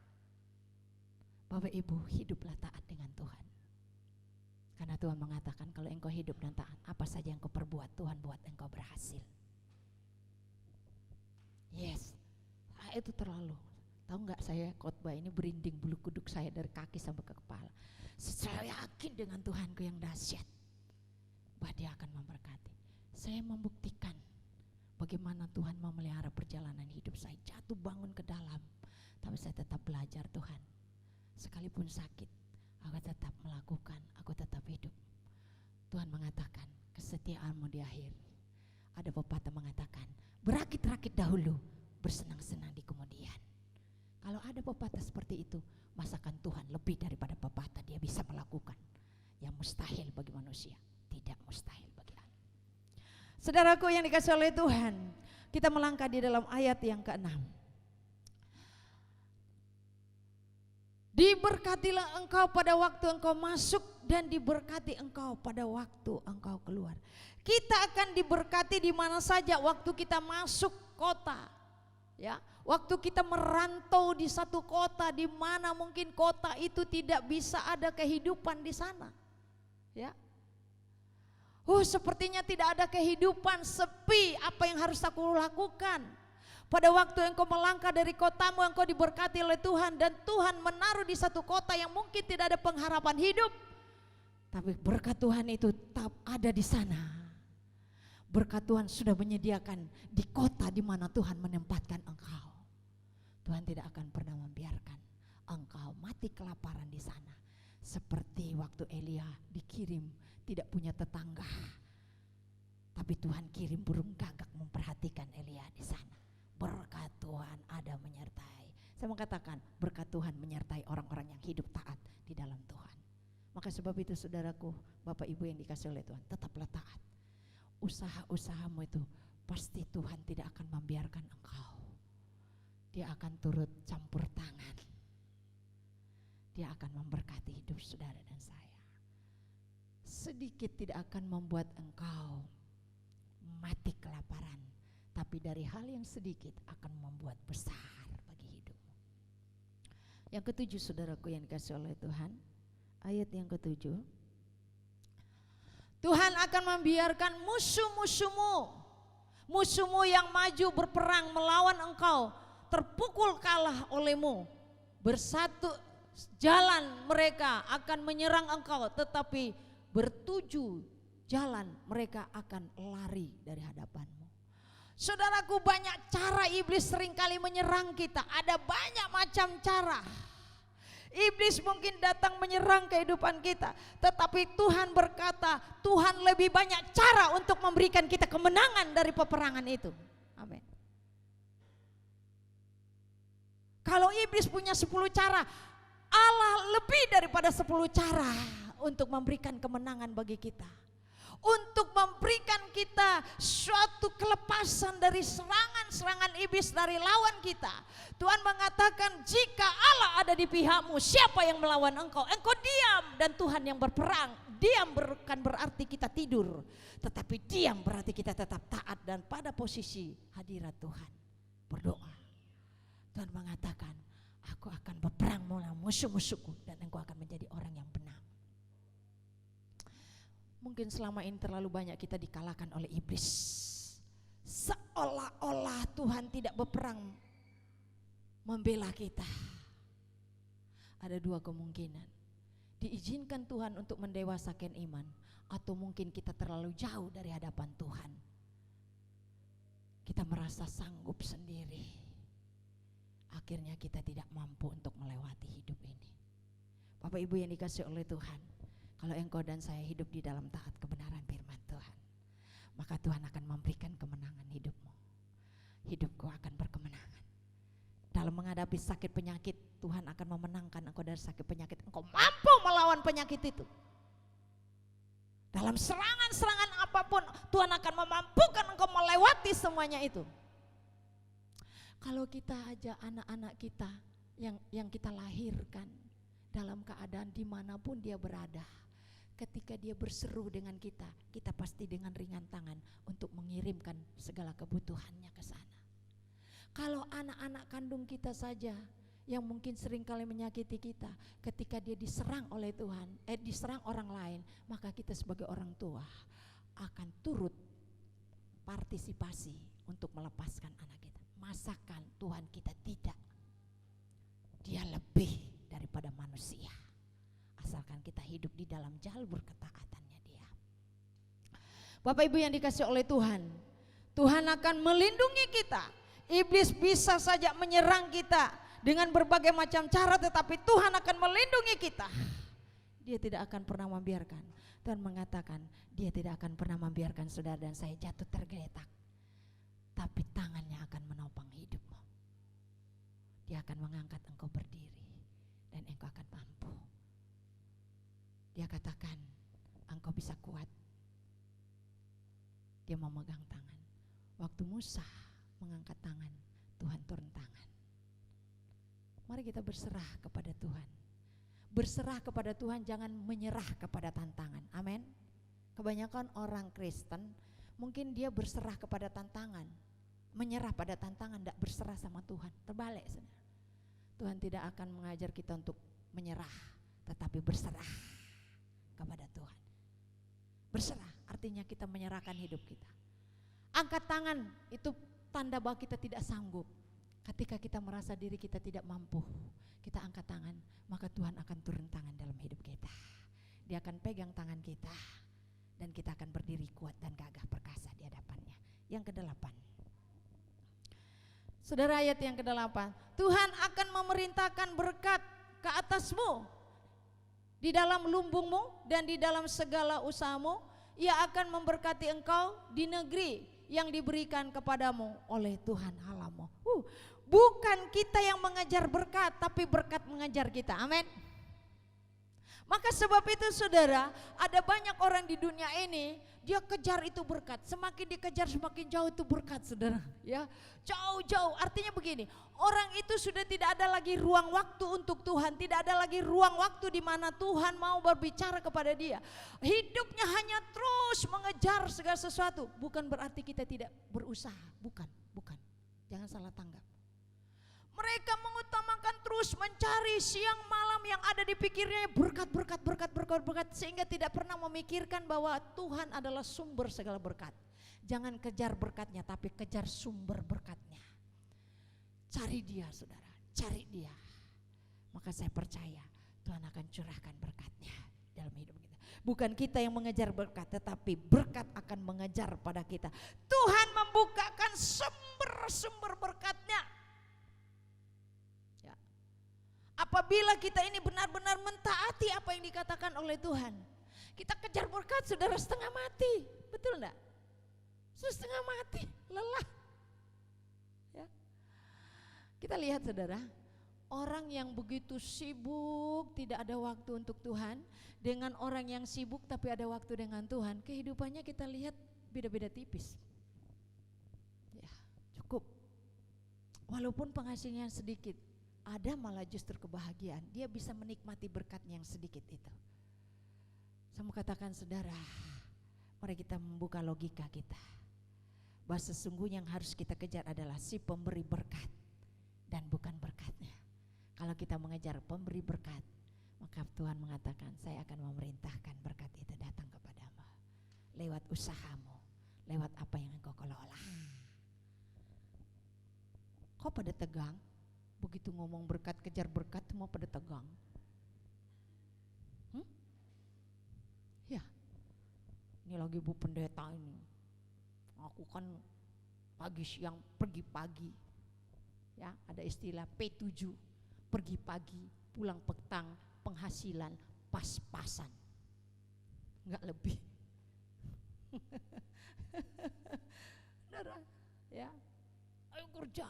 Bapak Ibu, hiduplah taat dengan Tuhan. Karena Tuhan mengatakan kalau engkau hidup dan taat, apa saja yang kau perbuat, Tuhan buat engkau berhasil. Yes, itu terlalu. Tahu nggak, saya khotbah ini berinding bulu kuduk saya dari kaki sampai ke kepala. Saya yakin dengan Tuhanku yang dahsyat, bahwa Dia akan memberkati. Saya membuktikan bagaimana Tuhan memelihara perjalanan hidup saya. Jatuh bangun ke dalam, tapi saya tetap belajar Tuhan. Sekalipun sakit, aku tetap melakukan, aku tetap hidup. Tuhan mengatakan kesetiaanmu di akhir. Ada pepatah mengatakan berakit-rakit dahulu, bersenang-senang di kemudian. Kalau ada pepatah seperti itu, masakan Tuhan lebih daripada pepatah. Dia bisa melakukan yang mustahil bagi manusia, tidak mustahil bagi Allah. Saudaraku yang dikasihi oleh Tuhan, kita melangkah di dalam ayat yang ke-6. Diberkatilah engkau pada waktu engkau masuk dan diberkati engkau pada waktu engkau keluar. Kita akan diberkati di mana saja waktu kita masuk kota. Ya, waktu kita merantau di satu kota di mana mungkin kota itu tidak bisa ada kehidupan di sana. Ya. Sepertinya tidak ada kehidupan, sepi, apa yang harus aku lakukan? Pada waktu engkau melangkah dari kotamu, engkau diberkati oleh Tuhan dan Tuhan menaruh di satu kota yang mungkin tidak ada pengharapan hidup. Tapi berkat Tuhan itu tetap ada di sana. Berkat Tuhan sudah menyediakan di kota di mana Tuhan menempatkan engkau. Tuhan tidak akan pernah membiarkan engkau mati kelaparan di sana. Seperti waktu Elia dikirim tidak punya tetangga. Tapi Tuhan kirim burung gagak memperhatikan Elia di sana. Berkat Tuhan ada menyertai. Saya mengatakan berkat Tuhan menyertai orang-orang yang hidup taat di dalam Tuhan. Maka sebab itu saudaraku, Bapak Ibu yang dikasih oleh Tuhan, tetaplah taat. Usaha-usahamu itu pasti Tuhan tidak akan membiarkan engkau. Dia akan turut campur tangan. Dia akan memberkati hidup saudara dan saya. Sedikit tidak akan membuat engkau mati kelaparan, tapi dari hal yang sedikit akan membuat besar bagi hidupmu. Yang ketujuh saudaraku yang dikasih oleh Tuhan, ayat yang ketujuh, Tuhan akan membiarkan musuhmu yang maju berperang melawan engkau terpukul kalah olehmu. Bersatu jalan mereka akan menyerang engkau, tetapi bertujuh jalan mereka akan lari dari hadapanmu. Saudaraku, banyak cara iblis seringkali menyerang kita. Ada banyak macam cara. Iblis mungkin datang menyerang kehidupan kita, tetapi Tuhan berkata, Tuhan lebih banyak cara untuk memberikan kita kemenangan dari peperangan itu. Amin. Kalau iblis punya 10 cara, Allah lebih daripada 10 cara untuk memberikan kemenangan bagi kita. Untuk memberikan kita suatu kelepasan dari serangan-serangan iblis dari lawan kita. Tuhan mengatakan, jika Allah ada di pihakmu, siapa yang melawan engkau? Engkau diam dan Tuhan yang berperang. Diam bukan berarti kita tidur, tetapi diam berarti kita tetap taat dan pada posisi hadirat Tuhan. Berdoa. Tuhan mengatakan, aku akan berperang melawan musuh-musuhku dan engkau akan menjadi orang yang benar. Mungkin selama ini terlalu banyak kita dikalahkan oleh iblis. Seolah-olah Tuhan tidak berperang membela kita. Ada 2 kemungkinan. Diizinkan Tuhan untuk mendewasakan iman, atau mungkin kita terlalu jauh dari hadapan Tuhan. Kita merasa sanggup sendiri. Akhirnya kita tidak mampu untuk melewati hidup ini. Bapak Ibu yang dikasih oleh Tuhan, kalau engkau dan saya hidup di dalam taat kebenaran firman Tuhan, maka Tuhan akan memberikan kemenangan hidupmu. Hidupku akan berkemenangan. Dalam menghadapi sakit penyakit, Tuhan akan memenangkan engkau dari sakit penyakit. Engkau mampu melawan penyakit itu. Dalam serangan-serangan apapun, Tuhan akan memampukan engkau melewati semuanya itu. Kalau kita aja anak-anak kita yang kita lahirkan dalam keadaan dimanapun dia berada, ketika dia berseru dengan kita, kita pasti dengan ringan tangan untuk mengirimkan segala kebutuhannya ke sana. Kalau anak-anak kandung kita saja yang mungkin seringkali menyakiti kita, ketika dia diserang oleh Tuhan, diserang orang lain, maka kita sebagai orang tua akan turut partisipasi untuk melepaskan anak kita. Masakan Tuhan kita tidak? Dia lebih daripada manusia, asalkan kita hidup di dalam jalur ketaatannya dia. Bapak Ibu yang dikasih oleh Tuhan, Tuhan akan melindungi kita. Iblis bisa saja menyerang kita dengan berbagai macam cara, tetapi Tuhan akan melindungi kita. Dia tidak akan pernah membiarkan. Tuhan mengatakan dia tidak akan pernah membiarkan saudara dan saya jatuh tergeletak, tapi tangannya akan menopang hidupmu. Dia akan mengangkat engkau berdiri dan engkau akan mampu. Dia katakan engkau bisa kuat. Dia memegang tangan. Waktu Musa mengangkat tangan, Tuhan turun tangan. Mari kita berserah kepada Tuhan. Berserah kepada Tuhan, jangan menyerah kepada tantangan. Amin. Kebanyakan orang Kristen mungkin dia berserah kepada tantangan, menyerah pada tantangan, tidak berserah sama Tuhan. Terbalik, saudara. Tuhan tidak akan mengajar kita untuk menyerah, tetapi berserah kepada Tuhan. Berserah artinya kita menyerahkan hidup kita. Angkat tangan itu tanda bahwa kita tidak sanggup. Ketika kita merasa diri kita tidak mampu, kita angkat tangan, maka Tuhan akan turun tangan dalam hidup kita. Dia akan pegang tangan kita dan kita akan berdiri kuat dan gagah perkasa di hadapannya. Yang ke-8. Saudara, ayat yang ke-8, Tuhan akan memerintahkan berkat ke atasmu di dalam lumbungmu dan di dalam segala usahamu. Ia akan memberkati engkau di negeri yang diberikan kepadamu oleh Tuhan Allahmu. Bukan kita yang mengejar berkat, tapi berkat mengejar kita. Amin. Maka sebab itu saudara, ada banyak orang di dunia ini, dia kejar itu berkat. Semakin dikejar semakin jauh itu berkat, saudara. Ya, jauh-jauh. Artinya begini, orang itu sudah tidak ada lagi ruang waktu untuk Tuhan, tidak ada lagi ruang waktu di mana Tuhan mau berbicara kepada dia. Hidupnya hanya terus mengejar segala sesuatu. Bukan berarti kita tidak berusaha, bukan. Jangan salah tanggap. Mereka mengutamakan terus mencari siang malam yang ada di pikirnya berkat sehingga tidak pernah memikirkan bahwa Tuhan adalah sumber segala berkat. Jangan kejar berkatnya tapi kejar sumber berkatnya. Cari dia saudara, cari dia. Maka saya percaya Tuhan akan curahkan berkatnya dalam hidup kita. Bukan kita yang mengejar berkat, tetapi berkat akan mengejar pada kita. Tuhan membukakan sumber-sumber berkatnya. Apabila kita ini benar-benar mentaati apa yang dikatakan oleh Tuhan. Kita kejar berkat saudara setengah mati, betul enggak? Setengah mati, lelah. Ya. Kita lihat saudara, orang yang begitu sibuk tidak ada waktu untuk Tuhan, dengan orang yang sibuk tapi ada waktu dengan Tuhan, kehidupannya kita lihat beda-beda tipis. Ya, cukup. Walaupun penghasilannya sedikit, ada malah justru kebahagiaan. Dia bisa menikmati berkatnya yang sedikit itu. Saya mau katakan saudara, mari kita membuka logika kita. Bahwa sesungguhnya yang harus kita kejar adalah si pemberi berkat dan bukan berkatnya. Kalau kita mengejar pemberi berkat, maka Tuhan mengatakan saya akan memerintahkan berkat itu datang kepadamu. Lewat usahamu, lewat apa yang engkau kelola. Kok pada tegang? Begitu ngomong berkat, kejar berkat, semua pada tegang. Ya, ini lagi Bu Pendeta ini. Aku kan pagi siang pergi pagi. Ya, ada istilah P7, pergi pagi, pulang petang, penghasilan pas-pasan. Enggak lebih. Saudara, ya. Ayo kerja.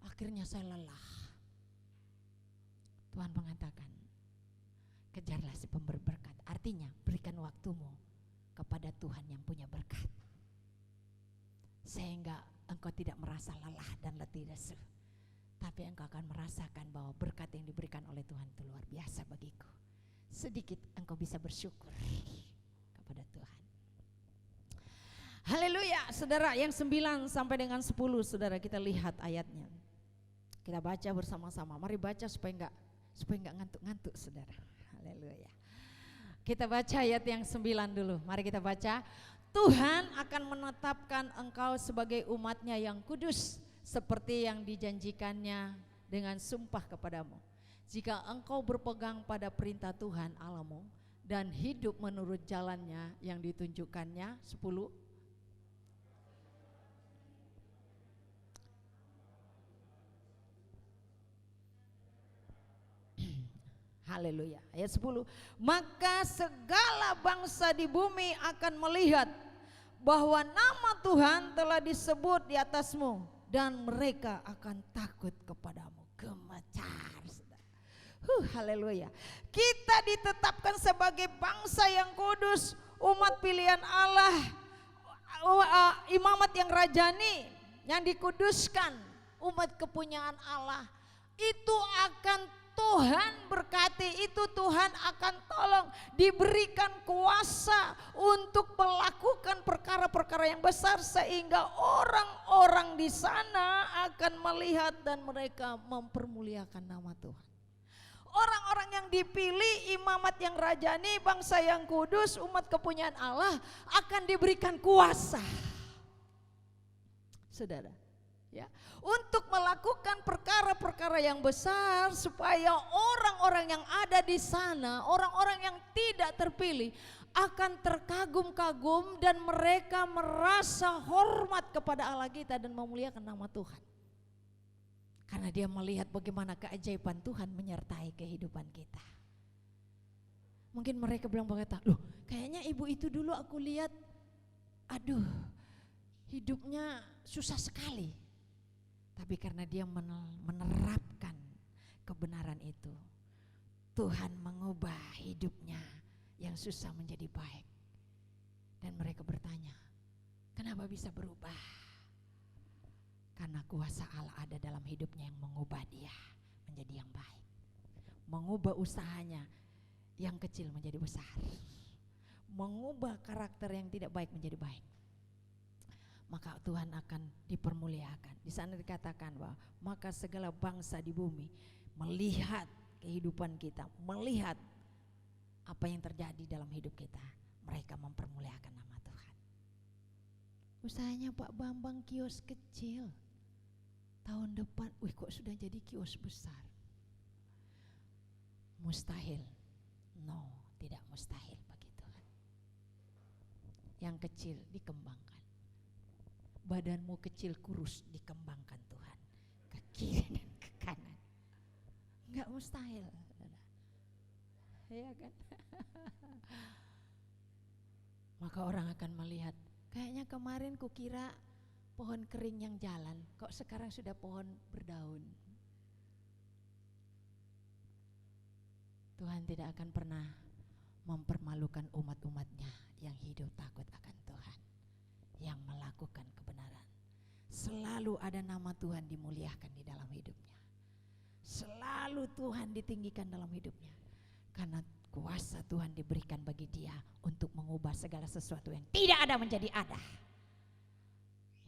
Akhirnya saya lelah. Tuhan mengatakan, kejarlah si pemberi berkat. Artinya berikan waktumu kepada Tuhan yang punya berkat. Sehingga engkau tidak merasa lelah dan letih lesu. Tapi engkau akan merasakan bahwa berkat yang diberikan oleh Tuhan itu luar biasa bagiku. Sedikit engkau bisa bersyukur kepada Tuhan. Haleluya, saudara. Yang 9 sampai dengan 10, saudara, kita lihat ayatnya. Kita baca bersama-sama. Mari baca supaya enggak ngantuk-ngantuk, saudara. Haleluya. Kita baca ayat yang 9 dulu. Mari kita baca. Tuhan akan menetapkan engkau sebagai umatnya yang kudus, seperti yang dijanjikannya dengan sumpah kepadamu. Jika engkau berpegang pada perintah Tuhan Allahmu dan hidup menurut jalannya yang ditunjukkannya. 10. Haleluya. Ayat 10. Maka segala bangsa di bumi akan melihat bahwa nama Tuhan telah disebut di atasmu dan mereka akan takut kepadamu. Gemetar. Haleluya. Kita ditetapkan sebagai bangsa yang kudus, umat pilihan Allah, imamat yang rajani, yang dikuduskan, umat kepunyaan Allah. Itu akan Tuhan berkati itu Tuhan akan tolong, diberikan kuasa untuk melakukan perkara-perkara yang besar sehingga orang-orang di sana akan melihat dan mereka mempermuliakan nama Tuhan. Orang-orang yang dipilih, imamat yang rajani, bangsa yang kudus, umat kepunyaan Allah akan diberikan kuasa. Saudara, ya, untuk melakukan perkara-perkara yang besar supaya orang-orang yang ada di sana, orang-orang yang tidak terpilih akan terkagum-kagum dan mereka merasa hormat kepada Allah kita dan memuliakan nama Tuhan. Karena dia melihat bagaimana keajaiban Tuhan menyertai kehidupan kita. Mungkin mereka bilang berkata, loh kayaknya ibu itu dulu aku lihat, aduh hidupnya susah sekali. Tapi karena dia menerapkan kebenaran itu, Tuhan mengubah hidupnya yang susah menjadi baik. Dan mereka bertanya, kenapa bisa berubah? Karena kuasa Allah ada dalam hidupnya yang mengubah dia menjadi yang baik. Mengubah usahanya yang kecil menjadi besar. Mengubah karakter yang tidak baik menjadi baik. Maka Tuhan akan dipermuliakan. Di sana dikatakan bahwa maka segala bangsa di bumi melihat kehidupan kita, melihat apa yang terjadi dalam hidup kita, mereka mempermuliakan nama Tuhan. Usahanya Pak Bambang kios kecil, tahun depan, kok sudah jadi kios besar. Mustahil? No, tidak mustahil bagi Tuhan. Yang kecil dikembangkan. Badanmu kecil kurus dikembangkan Tuhan. Ke kiri dan ke kanan. Enggak mustahil. Iya kan? Maka orang akan melihat, kayaknya kemarin kukira pohon kering yang jalan, kok sekarang sudah pohon berdaun. Tuhan tidak akan pernah mempermalukan umat-umatnya yang hidup takut akan Tuhan, yang melakukan kebenaran. Selalu ada nama Tuhan dimuliakan di dalam hidupnya. Selalu Tuhan ditinggikan dalam hidupnya. Karena kuasa Tuhan diberikan bagi dia untuk mengubah segala sesuatu yang tidak ada menjadi ada.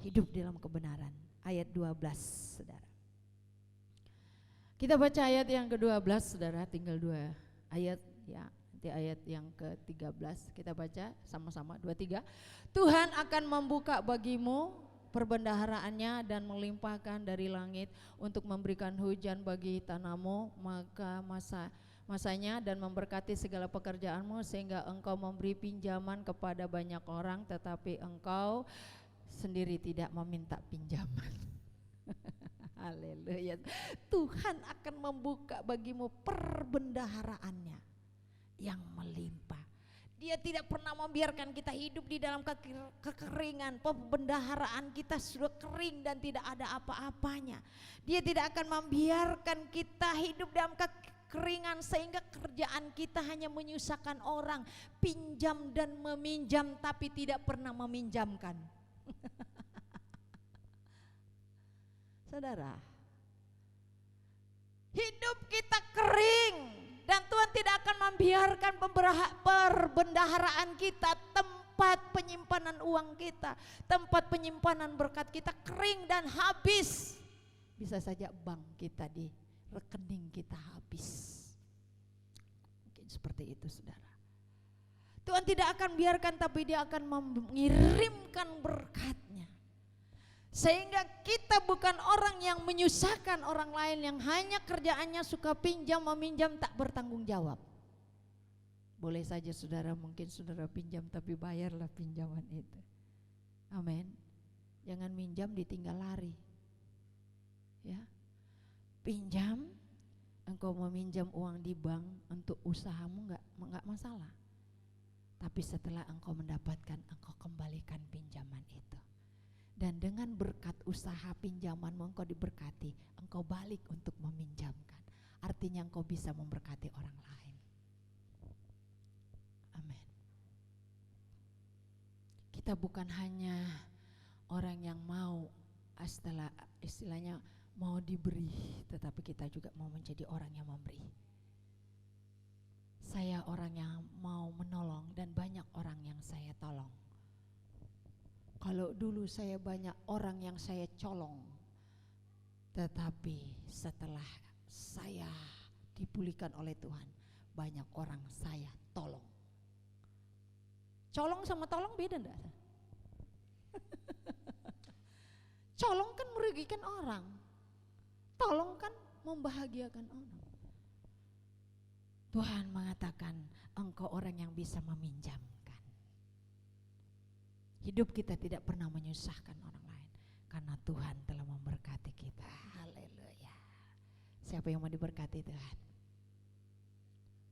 Hidup dalam kebenaran. Ayat 12 saudara. Kita baca ayat yang ke-12 saudara, tinggal 2 ayat ya. Nanti ayat yang ke-13 kita baca sama-sama 2, 3. Tuhan akan membuka bagimu perbendaharaannya dan melimpahkan dari langit untuk memberikan hujan bagi tanahmu, maka masanya dan memberkati segala pekerjaanmu sehingga engkau memberi pinjaman kepada banyak orang tetapi engkau sendiri tidak meminta pinjaman. Haleluya. Tuhan akan membuka bagimu perbendaharaannya yang melimpah. Dia tidak pernah membiarkan kita hidup di dalam kekeringan. Pembendaharaan kita sudah kering dan tidak ada apa-apanya. Dia tidak akan membiarkan kita hidup dalam kekeringan sehingga kerjaan kita hanya menyusahkan orang, pinjam dan meminjam tapi tidak pernah meminjamkan. Saudara, hidup kita kering dan Tuhan tidak akan membiarkan perbendaharaan kita, tempat penyimpanan uang kita, tempat penyimpanan berkat kita kering dan habis. Bisa saja bank kita di rekening kita habis. Mungkin seperti itu saudara. Tuhan tidak akan biarkan tapi dia akan mengirimkan berkatnya. Sehingga kita bukan orang yang menyusahkan orang lain yang hanya kerjaannya suka pinjam meminjam tak bertanggung jawab. Boleh saja saudara, mungkin saudara pinjam tapi bayarlah pinjaman itu. Amin. Jangan minjam ditinggal lari. Ya. Pinjam, engkau meminjam uang di bank untuk usahamu enggak masalah. Tapi setelah engkau mendapatkan, engkau kembalikan pinjaman itu. Dan dengan berkat usaha pinjamanmu engkau diberkati, engkau balik untuk meminjamkan. Artinya engkau bisa memberkati orang lain. Amin. Kita bukan hanya orang yang mau istilahnya mau diberi, tetapi kita juga mau menjadi orang yang memberi. Saya orang yang mau menolong dan banyak orang yang saya tolong. Kalau dulu saya banyak orang yang saya colong, tetapi setelah saya dipulihkan oleh Tuhan, banyak orang saya tolong. Colong sama tolong beda enggak? Colong kan merugikan orang, tolong kan membahagiakan orang. Tuhan mengatakan engkau orang yang bisa meminjamkan. Hidup kita tidak pernah menyusahkan orang lain karena Tuhan telah memberkati kita. Haleluya. Siapa yang mau diberkati Tuhan?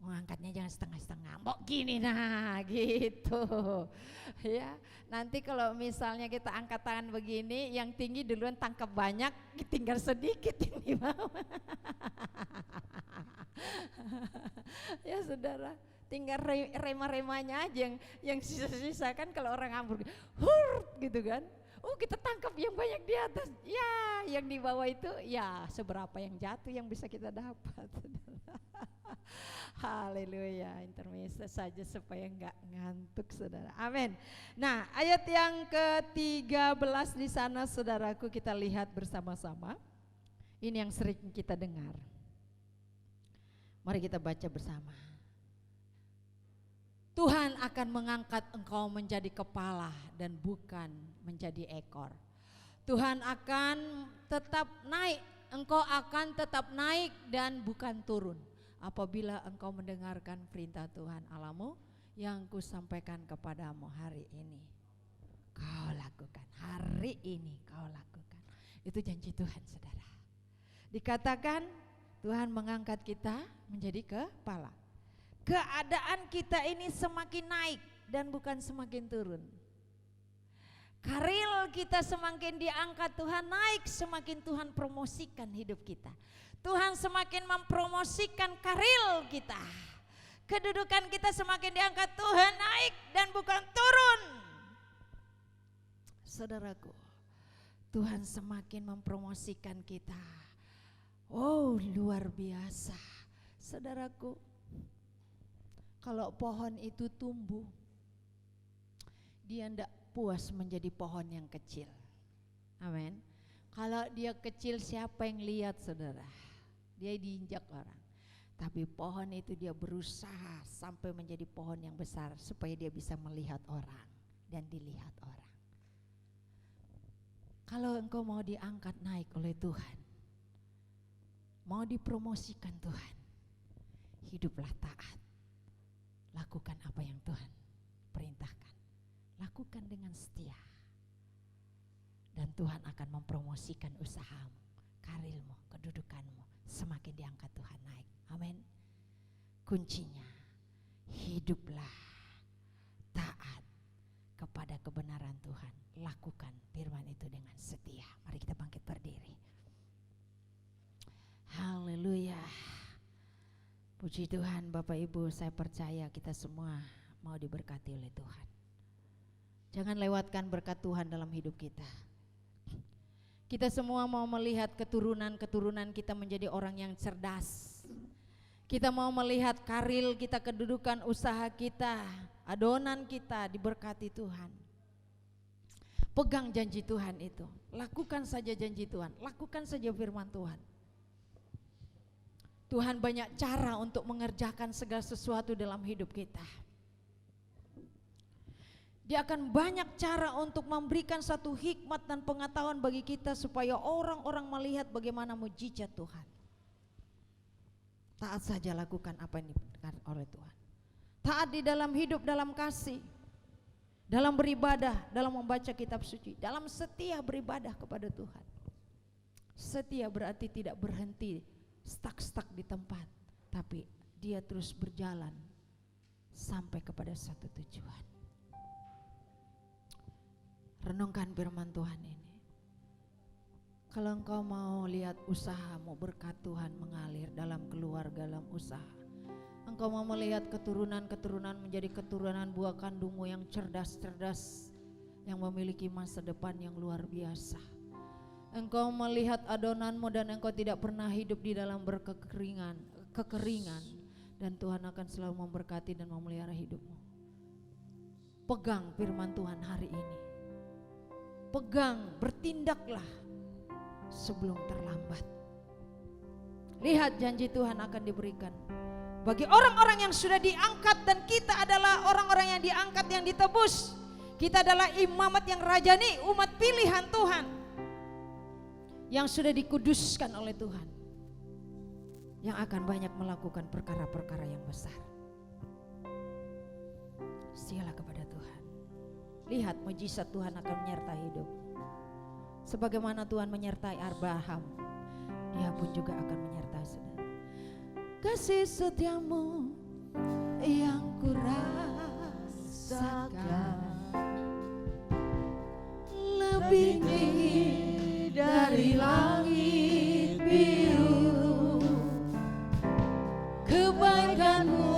Mengangkatnya jangan setengah-setengah, mau gini nah gitu ya. Nanti kalau misalnya kita angkat tangan begini, yang tinggi duluan tangkap banyak, tinggal sedikit yang di bawah. Ya saudara, tinggal rema-remanya aja yang sisa-sisa kan. Kalau orang ngambur gitu kan, oh kita tangkap yang banyak di atas, ya yang di bawah itu ya seberapa yang jatuh yang bisa kita dapat. Haleluya, intermezzo saja supaya enggak ngantuk saudara. Amin. Nah, ayat yang ke-13 di sana saudaraku, kita lihat bersama-sama. Ini yang sering kita dengar. Mari kita baca bersama. Tuhan akan mengangkat engkau menjadi kepala dan bukan menjadi ekor. Tuhan akan tetap naik, engkau akan tetap naik dan bukan turun. Apabila engkau mendengarkan perintah Tuhan Allahmu yang kusampaikan kepadamu hari ini, kau lakukan. Hari ini kau lakukan. Itu janji Tuhan saudara. Dikatakan Tuhan mengangkat kita menjadi kepala. Keadaan kita ini semakin naik dan bukan semakin turun. Karir kita semakin diangkat Tuhan naik, semakin Tuhan promosikan hidup kita. Tuhan semakin mempromosikan karir kita. Kedudukan kita semakin diangkat Tuhan naik dan bukan turun. Saudaraku, Tuhan semakin mempromosikan kita. Oh luar biasa. Saudaraku, kalau pohon itu tumbuh, dia tidak puas menjadi pohon yang kecil. Amin. Kalau dia kecil siapa yang lihat saudara? Dia diinjak orang. Tapi pohon itu dia berusaha sampai menjadi pohon yang besar supaya dia bisa melihat orang dan dilihat orang. Kalau engkau mau diangkat naik oleh Tuhan, mau dipromosikan Tuhan, hiduplah taat. Lakukan apa yang Tuhan perintahkan. Lakukan dengan setia. Dan Tuhan akan mempromosikan usahamu, karirmu, kedudukanmu. Semakin diangkat Tuhan naik. Amin. Kuncinya, hiduplah taat kepada kebenaran Tuhan. Lakukan firman itu dengan setia. Mari kita bangkit berdiri. Haleluya. Puji Tuhan Bapak Ibu, saya percaya kita semua mau diberkati oleh Tuhan. Jangan lewatkan berkat Tuhan dalam hidup kita. Kita semua mau melihat keturunan-keturunan kita menjadi orang yang cerdas. Kita mau melihat karir kita, kedudukan usaha kita, adonan kita diberkati Tuhan. Pegang janji Tuhan itu. Lakukan saja janji Tuhan, lakukan saja firman Tuhan. Tuhan banyak cara untuk mengerjakan segala sesuatu dalam hidup kita. Dia akan banyak cara untuk memberikan satu hikmat dan pengetahuan bagi kita supaya orang-orang melihat bagaimana mujizat Tuhan. Taat saja, lakukan apa yang diberikan oleh Tuhan. Taat di dalam hidup, dalam kasih, dalam beribadah, dalam membaca kitab suci, dalam setia beribadah kepada Tuhan. Setia berarti tidak berhenti, stuck di tempat, tapi dia terus berjalan sampai kepada satu tujuan. Renungkan firman Tuhan ini. Kalau engkau mau lihat usahamu, berkat Tuhan mengalir dalam keluarga, dalam usaha. Engkau mau melihat keturunan-keturunan menjadi keturunan buah kandungmu yang cerdas-cerdas, yang memiliki masa depan yang luar biasa. Engkau melihat adonanmu dan engkau tidak pernah hidup di dalam kekeringan. Dan Tuhan akan selalu memberkati dan memelihara hidupmu. Pegang firman Tuhan hari ini. Pegang, bertindaklah sebelum terlambat. Lihat janji Tuhan akan diberikan bagi orang-orang yang sudah diangkat, dan kita adalah orang-orang yang diangkat, yang ditebus. Kita adalah imamat yang rajani, umat pilihan Tuhan yang sudah dikuduskan oleh Tuhan, yang akan banyak melakukan perkara-perkara yang besar. Setialah kepada Tuhan. Lihat mujizat Tuhan akan menyertai hidup. Sebagaimana Tuhan menyertai Abraham, Dia pun juga akan menyertai saudara. Kasih setiamu yang kurasakan lebih tinggi dari langit biru. Kebaikanmu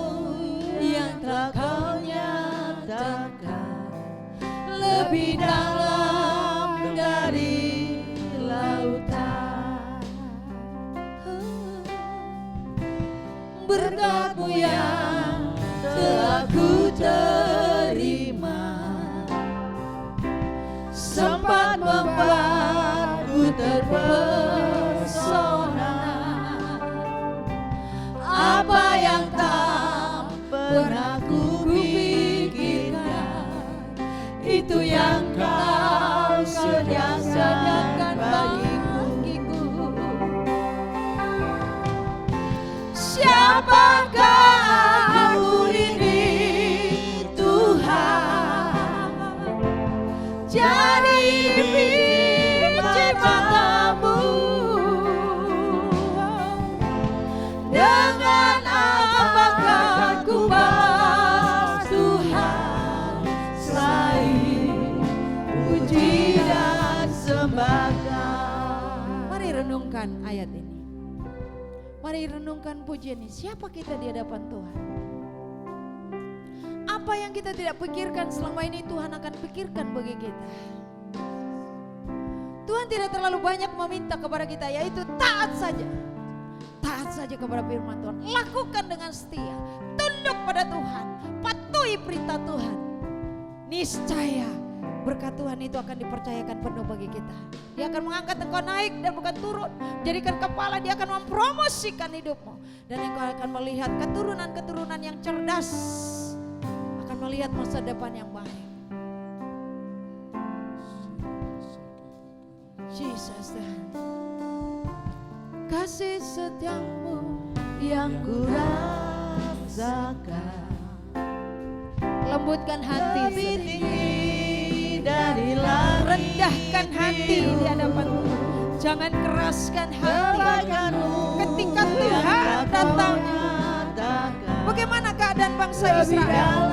yang telah kau nyatakan lebih dalam dari lautan. Berkat-Mu yang telah ku terima sempat membuatku terpesona. Apa yang tak pernah ku pikirkan, itu yang Kau sediakan bagiku. Siapakah aku ini Tuhan? Jadi biji matamu. Dengan apakah ku balas Tuhan selain puji dan sembah Kau. Mari renungkan ayat ini. Mari renungkan pujian ini. Siapa kita di hadapan Tuhan? Apa yang kita tidak pikirkan selama ini Tuhan akan pikirkan bagi kita. Tuhan tidak terlalu banyak meminta kepada kita, yaitu taat saja. Taat saja kepada firman Tuhan. Lakukan dengan setia. Tunduk pada Tuhan. Patuhi perintah Tuhan. Niscaya berkat Tuhan itu akan dipercayakan penuh bagi kita. Dia akan mengangkat engkau naik dan bukan turun. Jadikan kepala, Dia akan mempromosikan hidupmu. Dan engkau akan melihat keturunan-keturunan yang cerdas. Akan melihat masa depan yang baik. Jesus Tuhan. Kasih setiamu yang kurasakan. Lembutkan hati, lebih tinggi dari langit. Rendahkan hati di hadapan Tuhan. Jangan keraskan hati. Ketika Tuhan datang, bagaimana keadaan bangsa Israel?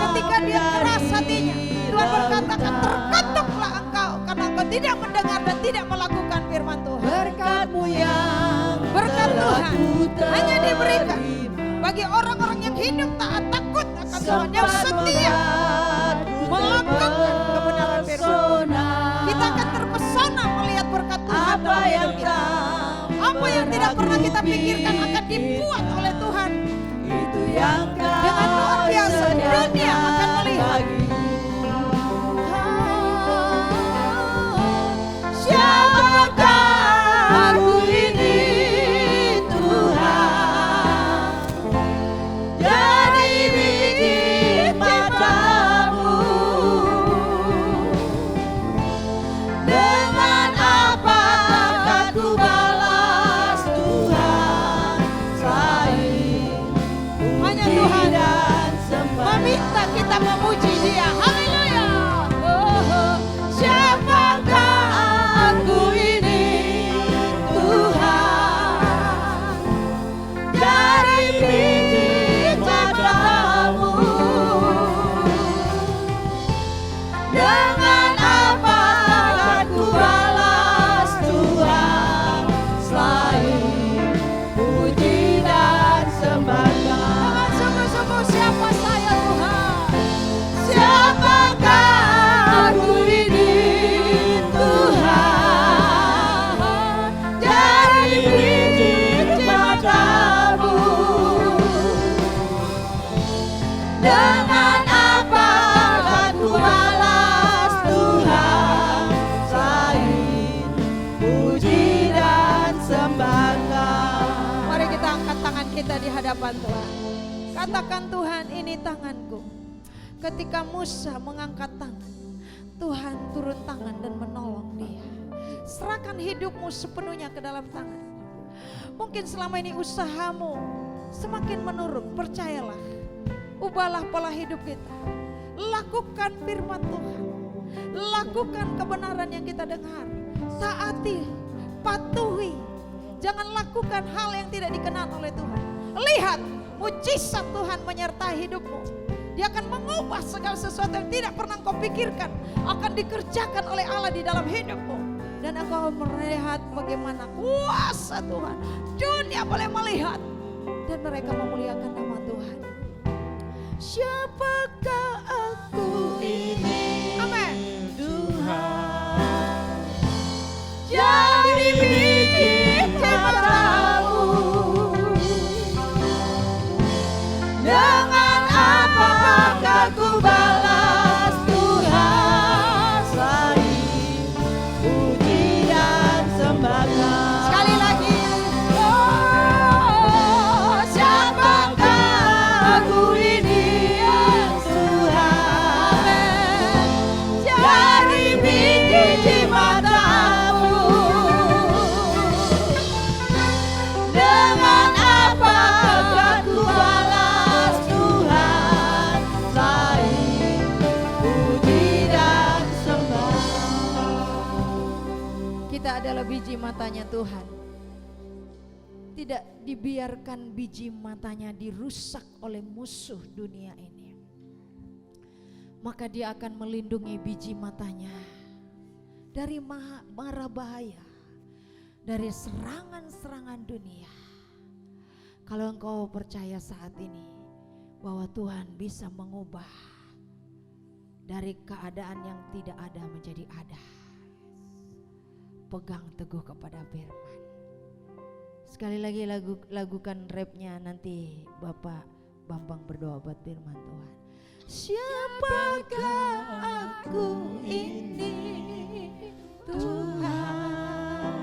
Ketika dia keras hatinya, Tuhan berkatakan, terkutuklah engkau, karena engkau tidak mendengar dan tidak melakukan firman Tuhan. Berkat Tuhan hanya diberikan bagi orang-orang yang hidup taat, takut akan Tuhan, yang setia melakukan kebenaran firman. Kita akan terpesona melihat berkat Tuhan dalam hidup kita. Apa yang tidak pernah kita pikirkan akan dibuat oleh Tuhan. Dengan luar biasa dunia akan melihat. Siapakah aku ini Tuhan? Jadi biji matamu. Dengan apakah ku balas Tuhan selain hanya Tuhan meminta kita memuji Dia. kita di hadapan Tuhan. Katakan, Tuhan, ini tanganku. Ketika Musa mengangkat tangan, Tuhan turun tangan dan menolong dia. Serahkan hidupmu sepenuhnya ke dalam tangan. Mungkin selama ini usahamu semakin menurun, percayalah. Ubahlah pola hidup kita. Lakukan firman Tuhan. Lakukan kebenaran yang kita dengar. Taati, patuhi. Jangan lakukan hal yang tidak dikenan oleh Tuhan. Lihat, mujizat Tuhan menyertai hidupmu. Dia akan mengubah segala sesuatu yang tidak pernah kau pikirkan akan dikerjakan oleh Allah di dalam hidupmu. Dan engkau melihat bagaimana kuasa Tuhan. Dunia boleh melihat dan mereka memuliakan nama Tuhan. Siapakah aku ini? Amin. Tuhan, Jadi biji matamu. Dengan apakah ku balas Tuhan selain puji dan sembah? Sekali lagi. Oh, siapakah aku ini, Tuhan? Jadi biji matamu. Dengan apakah ku balas Tuhan selain puji dan sembah? Kita adalah biji matanya Tuhan. Tidak dibiarkan biji matanya dirusak oleh musuh dunia ini. Maka dia akan melindungi biji matanya dari mara bahaya, dari serangan-serangan dunia. Kalau engkau percaya saat ini bahwa Tuhan bisa mengubah dari keadaan yang tidak ada menjadi ada, pegang teguh kepada firman. Sekali lagi lagukan rapnya, nanti Bapak Bambang berdoa buat firman Tuhan. Siapakah aku ini, Tuhan?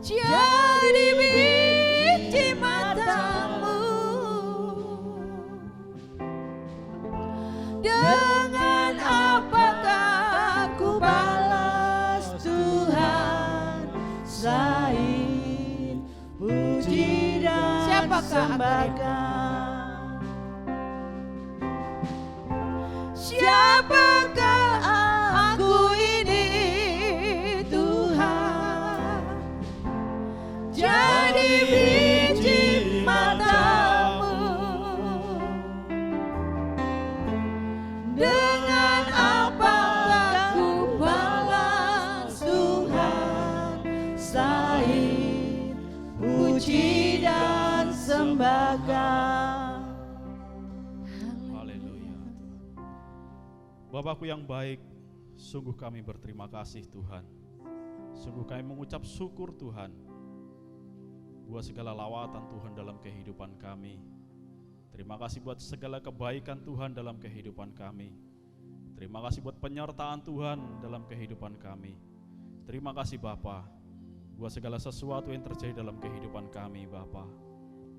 Jadi biji matamu. Dengan apakah aku balas Tuhan selain puji dan sembah? Siapakah aku ini, Tuhan? Jadi biji matamu. Dengan apakah ku balas Tuhan selain puji dan sembah? Bapakku yang baik, sungguh kami berterima kasih Tuhan. Sungguh kami mengucap syukur Tuhan buat segala lawatan Tuhan dalam kehidupan kami. Terima kasih buat segala kebaikan Tuhan dalam kehidupan kami. Terima kasih buat penyertaan Tuhan dalam kehidupan kami. Terima kasih Bapa buat segala sesuatu yang terjadi dalam kehidupan kami Bapa.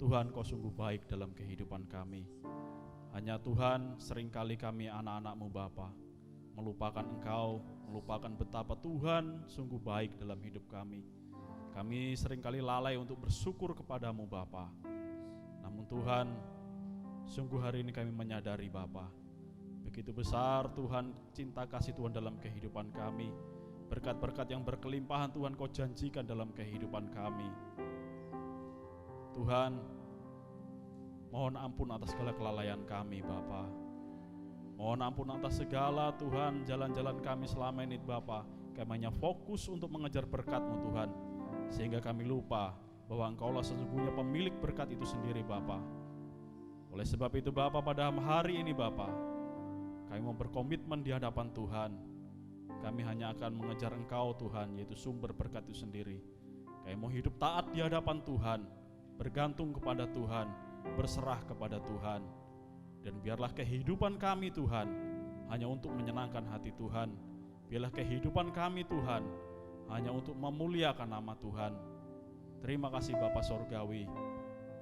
Tuhan, Kau sungguh baik dalam kehidupan kami. Hanya Tuhan, seringkali kami anak-anak-Mu Bapa melupakan Engkau, melupakan betapa Tuhan sungguh baik dalam hidup kami. Kami seringkali lalai untuk bersyukur kepadamu Bapa. Namun Tuhan, sungguh hari ini kami menyadari Bapa, begitu besar Tuhan cinta kasih Tuhan dalam kehidupan kami. Berkat-berkat yang berkelimpahan Tuhan Kau janjikan dalam kehidupan kami. Tuhan, mohon ampun atas segala kelalaian kami Bapa. Mohon ampun atas segala Tuhan jalan-jalan kami selama ini Bapa. Kami hanya fokus untuk mengejar berkat-Mu Tuhan, sehingga kami lupa bahwa Engkaulah sesungguhnya pemilik berkat itu sendiri Bapa. Oleh sebab itu Bapa, pada hari ini Bapa, kami mau berkomitmen di hadapan Tuhan. Kami hanya akan mengejar Engkau Tuhan, yaitu sumber berkat itu sendiri. Kami mau hidup taat di hadapan Tuhan, bergantung kepada Tuhan, berserah kepada Tuhan. Dan biarlah kehidupan kami Tuhan hanya untuk menyenangkan hati Tuhan. Biarlah kehidupan kami Tuhan hanya untuk memuliakan nama Tuhan. Terima kasih Bapa Sorgawi.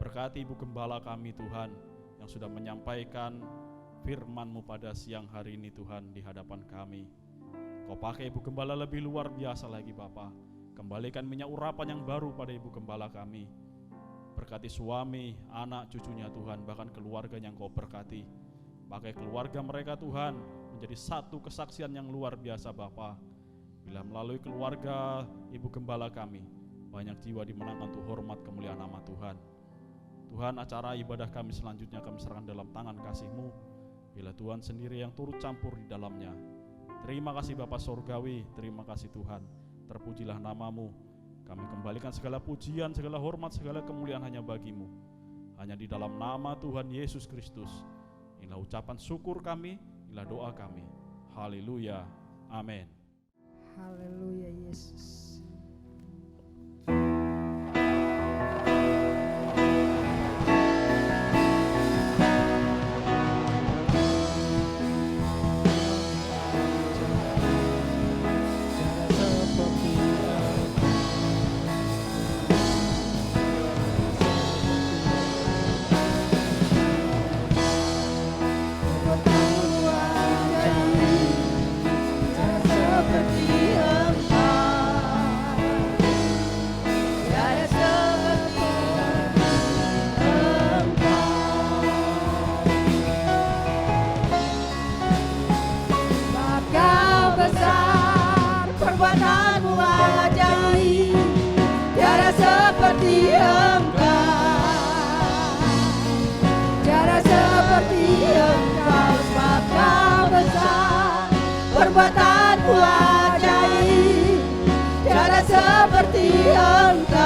Berkati Ibu Gembala kami Tuhan yang sudah menyampaikan firman-Mu pada siang hari ini Tuhan di hadapan kami. Kau pakai Ibu Gembala lebih luar biasa lagi Bapa. Kembalikan minyak urapan yang baru pada Ibu Gembala kami. Berkati suami, anak, cucunya Tuhan, bahkan keluarga yang Kau berkati. Pakai keluarga mereka Tuhan menjadi satu kesaksian yang luar biasa Bapa. Bila melalui keluarga Ibu Gembala kami, banyak jiwa dimenangkan untuk hormat kemuliaan nama Tuhan. Tuhan, acara ibadah kami selanjutnya kami serahkan dalam tangan kasih-Mu. Bila Tuhan sendiri yang turut campur di dalamnya. Terima kasih Bapa Sorgawi, terima kasih Tuhan. Terpujilah nama-Mu. Kami kembalikan segala pujian, segala hormat, segala kemuliaan hanya bagi-Mu. Hanya di dalam nama Tuhan Yesus Kristus. Inilah ucapan syukur kami, inilah doa kami. Haleluya, amin. Haleluya Yesus. Perbuatanmu ajaib, tiada seperti Engkau,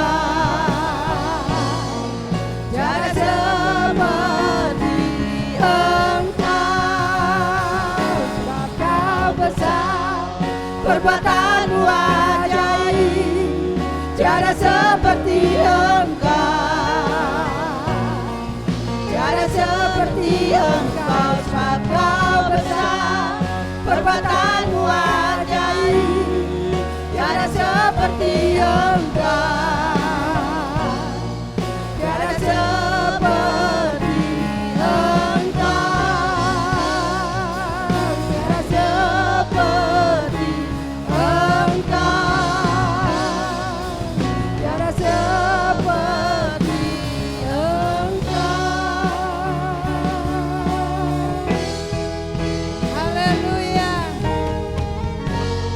tiada seperti Engkau. Sebab Kau besar, perbuatanmu ajaib, tiada seperti Engkau, tiada seperti Engkau. Sebab Kau besar, perbuatanmu ajaib, tiada seperti Engkau, tiada seperti Engkau, tiada seperti Engkau, tiada seperti Engkau. Haleluya.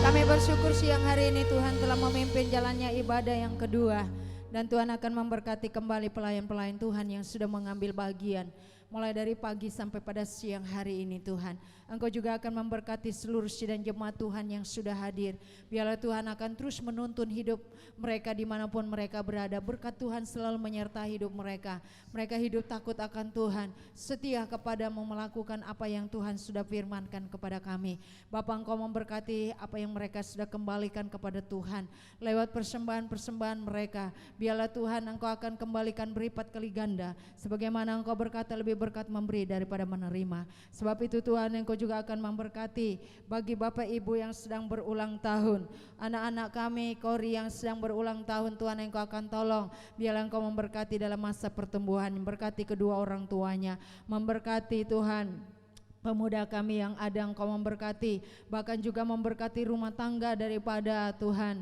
Kami bersyukur siang hari ini Tuhan telah memimpin jalannya ibadah yang kedua. Dan Tuhan akan memberkati kembali pelayan-pelayan Tuhan yang sudah mengambil bagian. Mulai dari pagi sampai pada siang hari ini Tuhan. Engkau juga akan memberkati seluruh sidang jemaat Tuhan yang sudah hadir. Biarlah Tuhan akan terus menuntun hidup mereka dimanapun mereka berada. Berkat Tuhan selalu menyertai hidup mereka. Mereka hidup takut akan Tuhan, setia kepadamu, melakukan apa yang Tuhan sudah firmankan kepada kami. Bapa, Engkau memberkati apa yang mereka sudah kembalikan kepada Tuhan lewat persembahan-persembahan mereka. Biarlah Tuhan Engkau akan kembalikan berlipat kali ganda, sebagaimana Engkau berkata lebih berkat memberi daripada menerima. Sebab itu Tuhan, Engkau juga akan memberkati bagi Bapak Ibu yang sedang berulang tahun, anak-anak kami Kori yang sedang berulang tahun. Tuhan, Engkau akan tolong, biarlah Engkau memberkati dalam masa pertumbuhan, memberkati kedua orang tuanya, memberkati Tuhan pemuda kami yang ada, Engkau memberkati, bahkan juga memberkati rumah tangga daripada Tuhan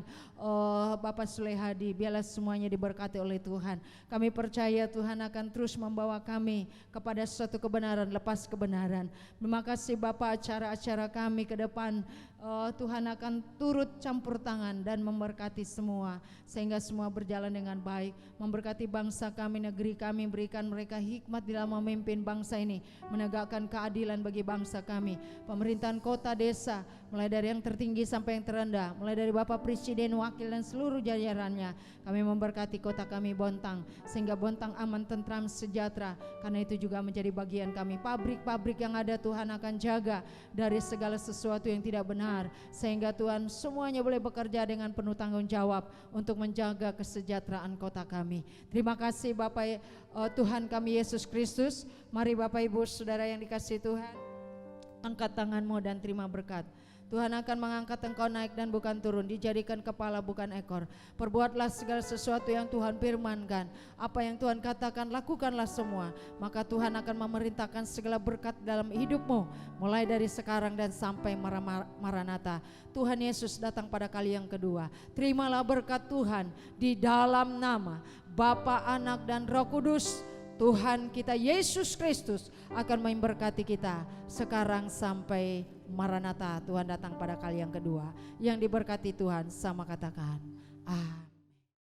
Bapak Sulehadi. Biarlah semuanya diberkati oleh Tuhan. Kami percaya Tuhan akan terus membawa kami kepada suatu kebenaran lepas kebenaran. Terima kasih Bapak, acara-acara kami ke depan Tuhan akan turut campur tangan dan memberkati semua, sehingga semua berjalan dengan baik. Memberkati bangsa kami, negeri kami, berikan mereka hikmat dalam memimpin bangsa ini, menegakkan keadilan bagi bangsa kami. Pemerintahan kota, desa, mulai dari yang tertinggi sampai yang terendah, mulai dari Bapak Presiden, wakil dan seluruh jajarannya, kami memberkati kota kami Bontang, sehingga Bontang aman, tentram, sejahtera. Karena itu juga menjadi bagian kami. Pabrik-pabrik yang ada Tuhan akan jaga dari segala sesuatu yang tidak benar, sehingga Tuhan semuanya boleh bekerja dengan penuh tanggung jawab untuk menjaga kesejahteraan kota kami. Terima kasih Bapak Tuhan kami Yesus Kristus. Mari Bapak Ibu Saudara yang dikasihi Tuhan, angkat tanganmu dan terima berkat. Tuhan akan mengangkat engkau naik dan bukan turun, dijadikan kepala bukan ekor. Perbuatlah segala sesuatu yang Tuhan firmankan. Apa yang Tuhan katakan, lakukanlah semua. Maka Tuhan akan memerintahkan segala berkat dalam hidupmu, mulai dari sekarang dan sampai Maranatha. Tuhan Yesus datang pada kali yang kedua. Terimalah berkat Tuhan di dalam nama Bapa, Anak, dan Roh Kudus. Tuhan kita Yesus Kristus akan memberkati kita sekarang sampai Maranatha. Tuhan datang pada kali yang kedua. Yang diberkati Tuhan sama katakan amin.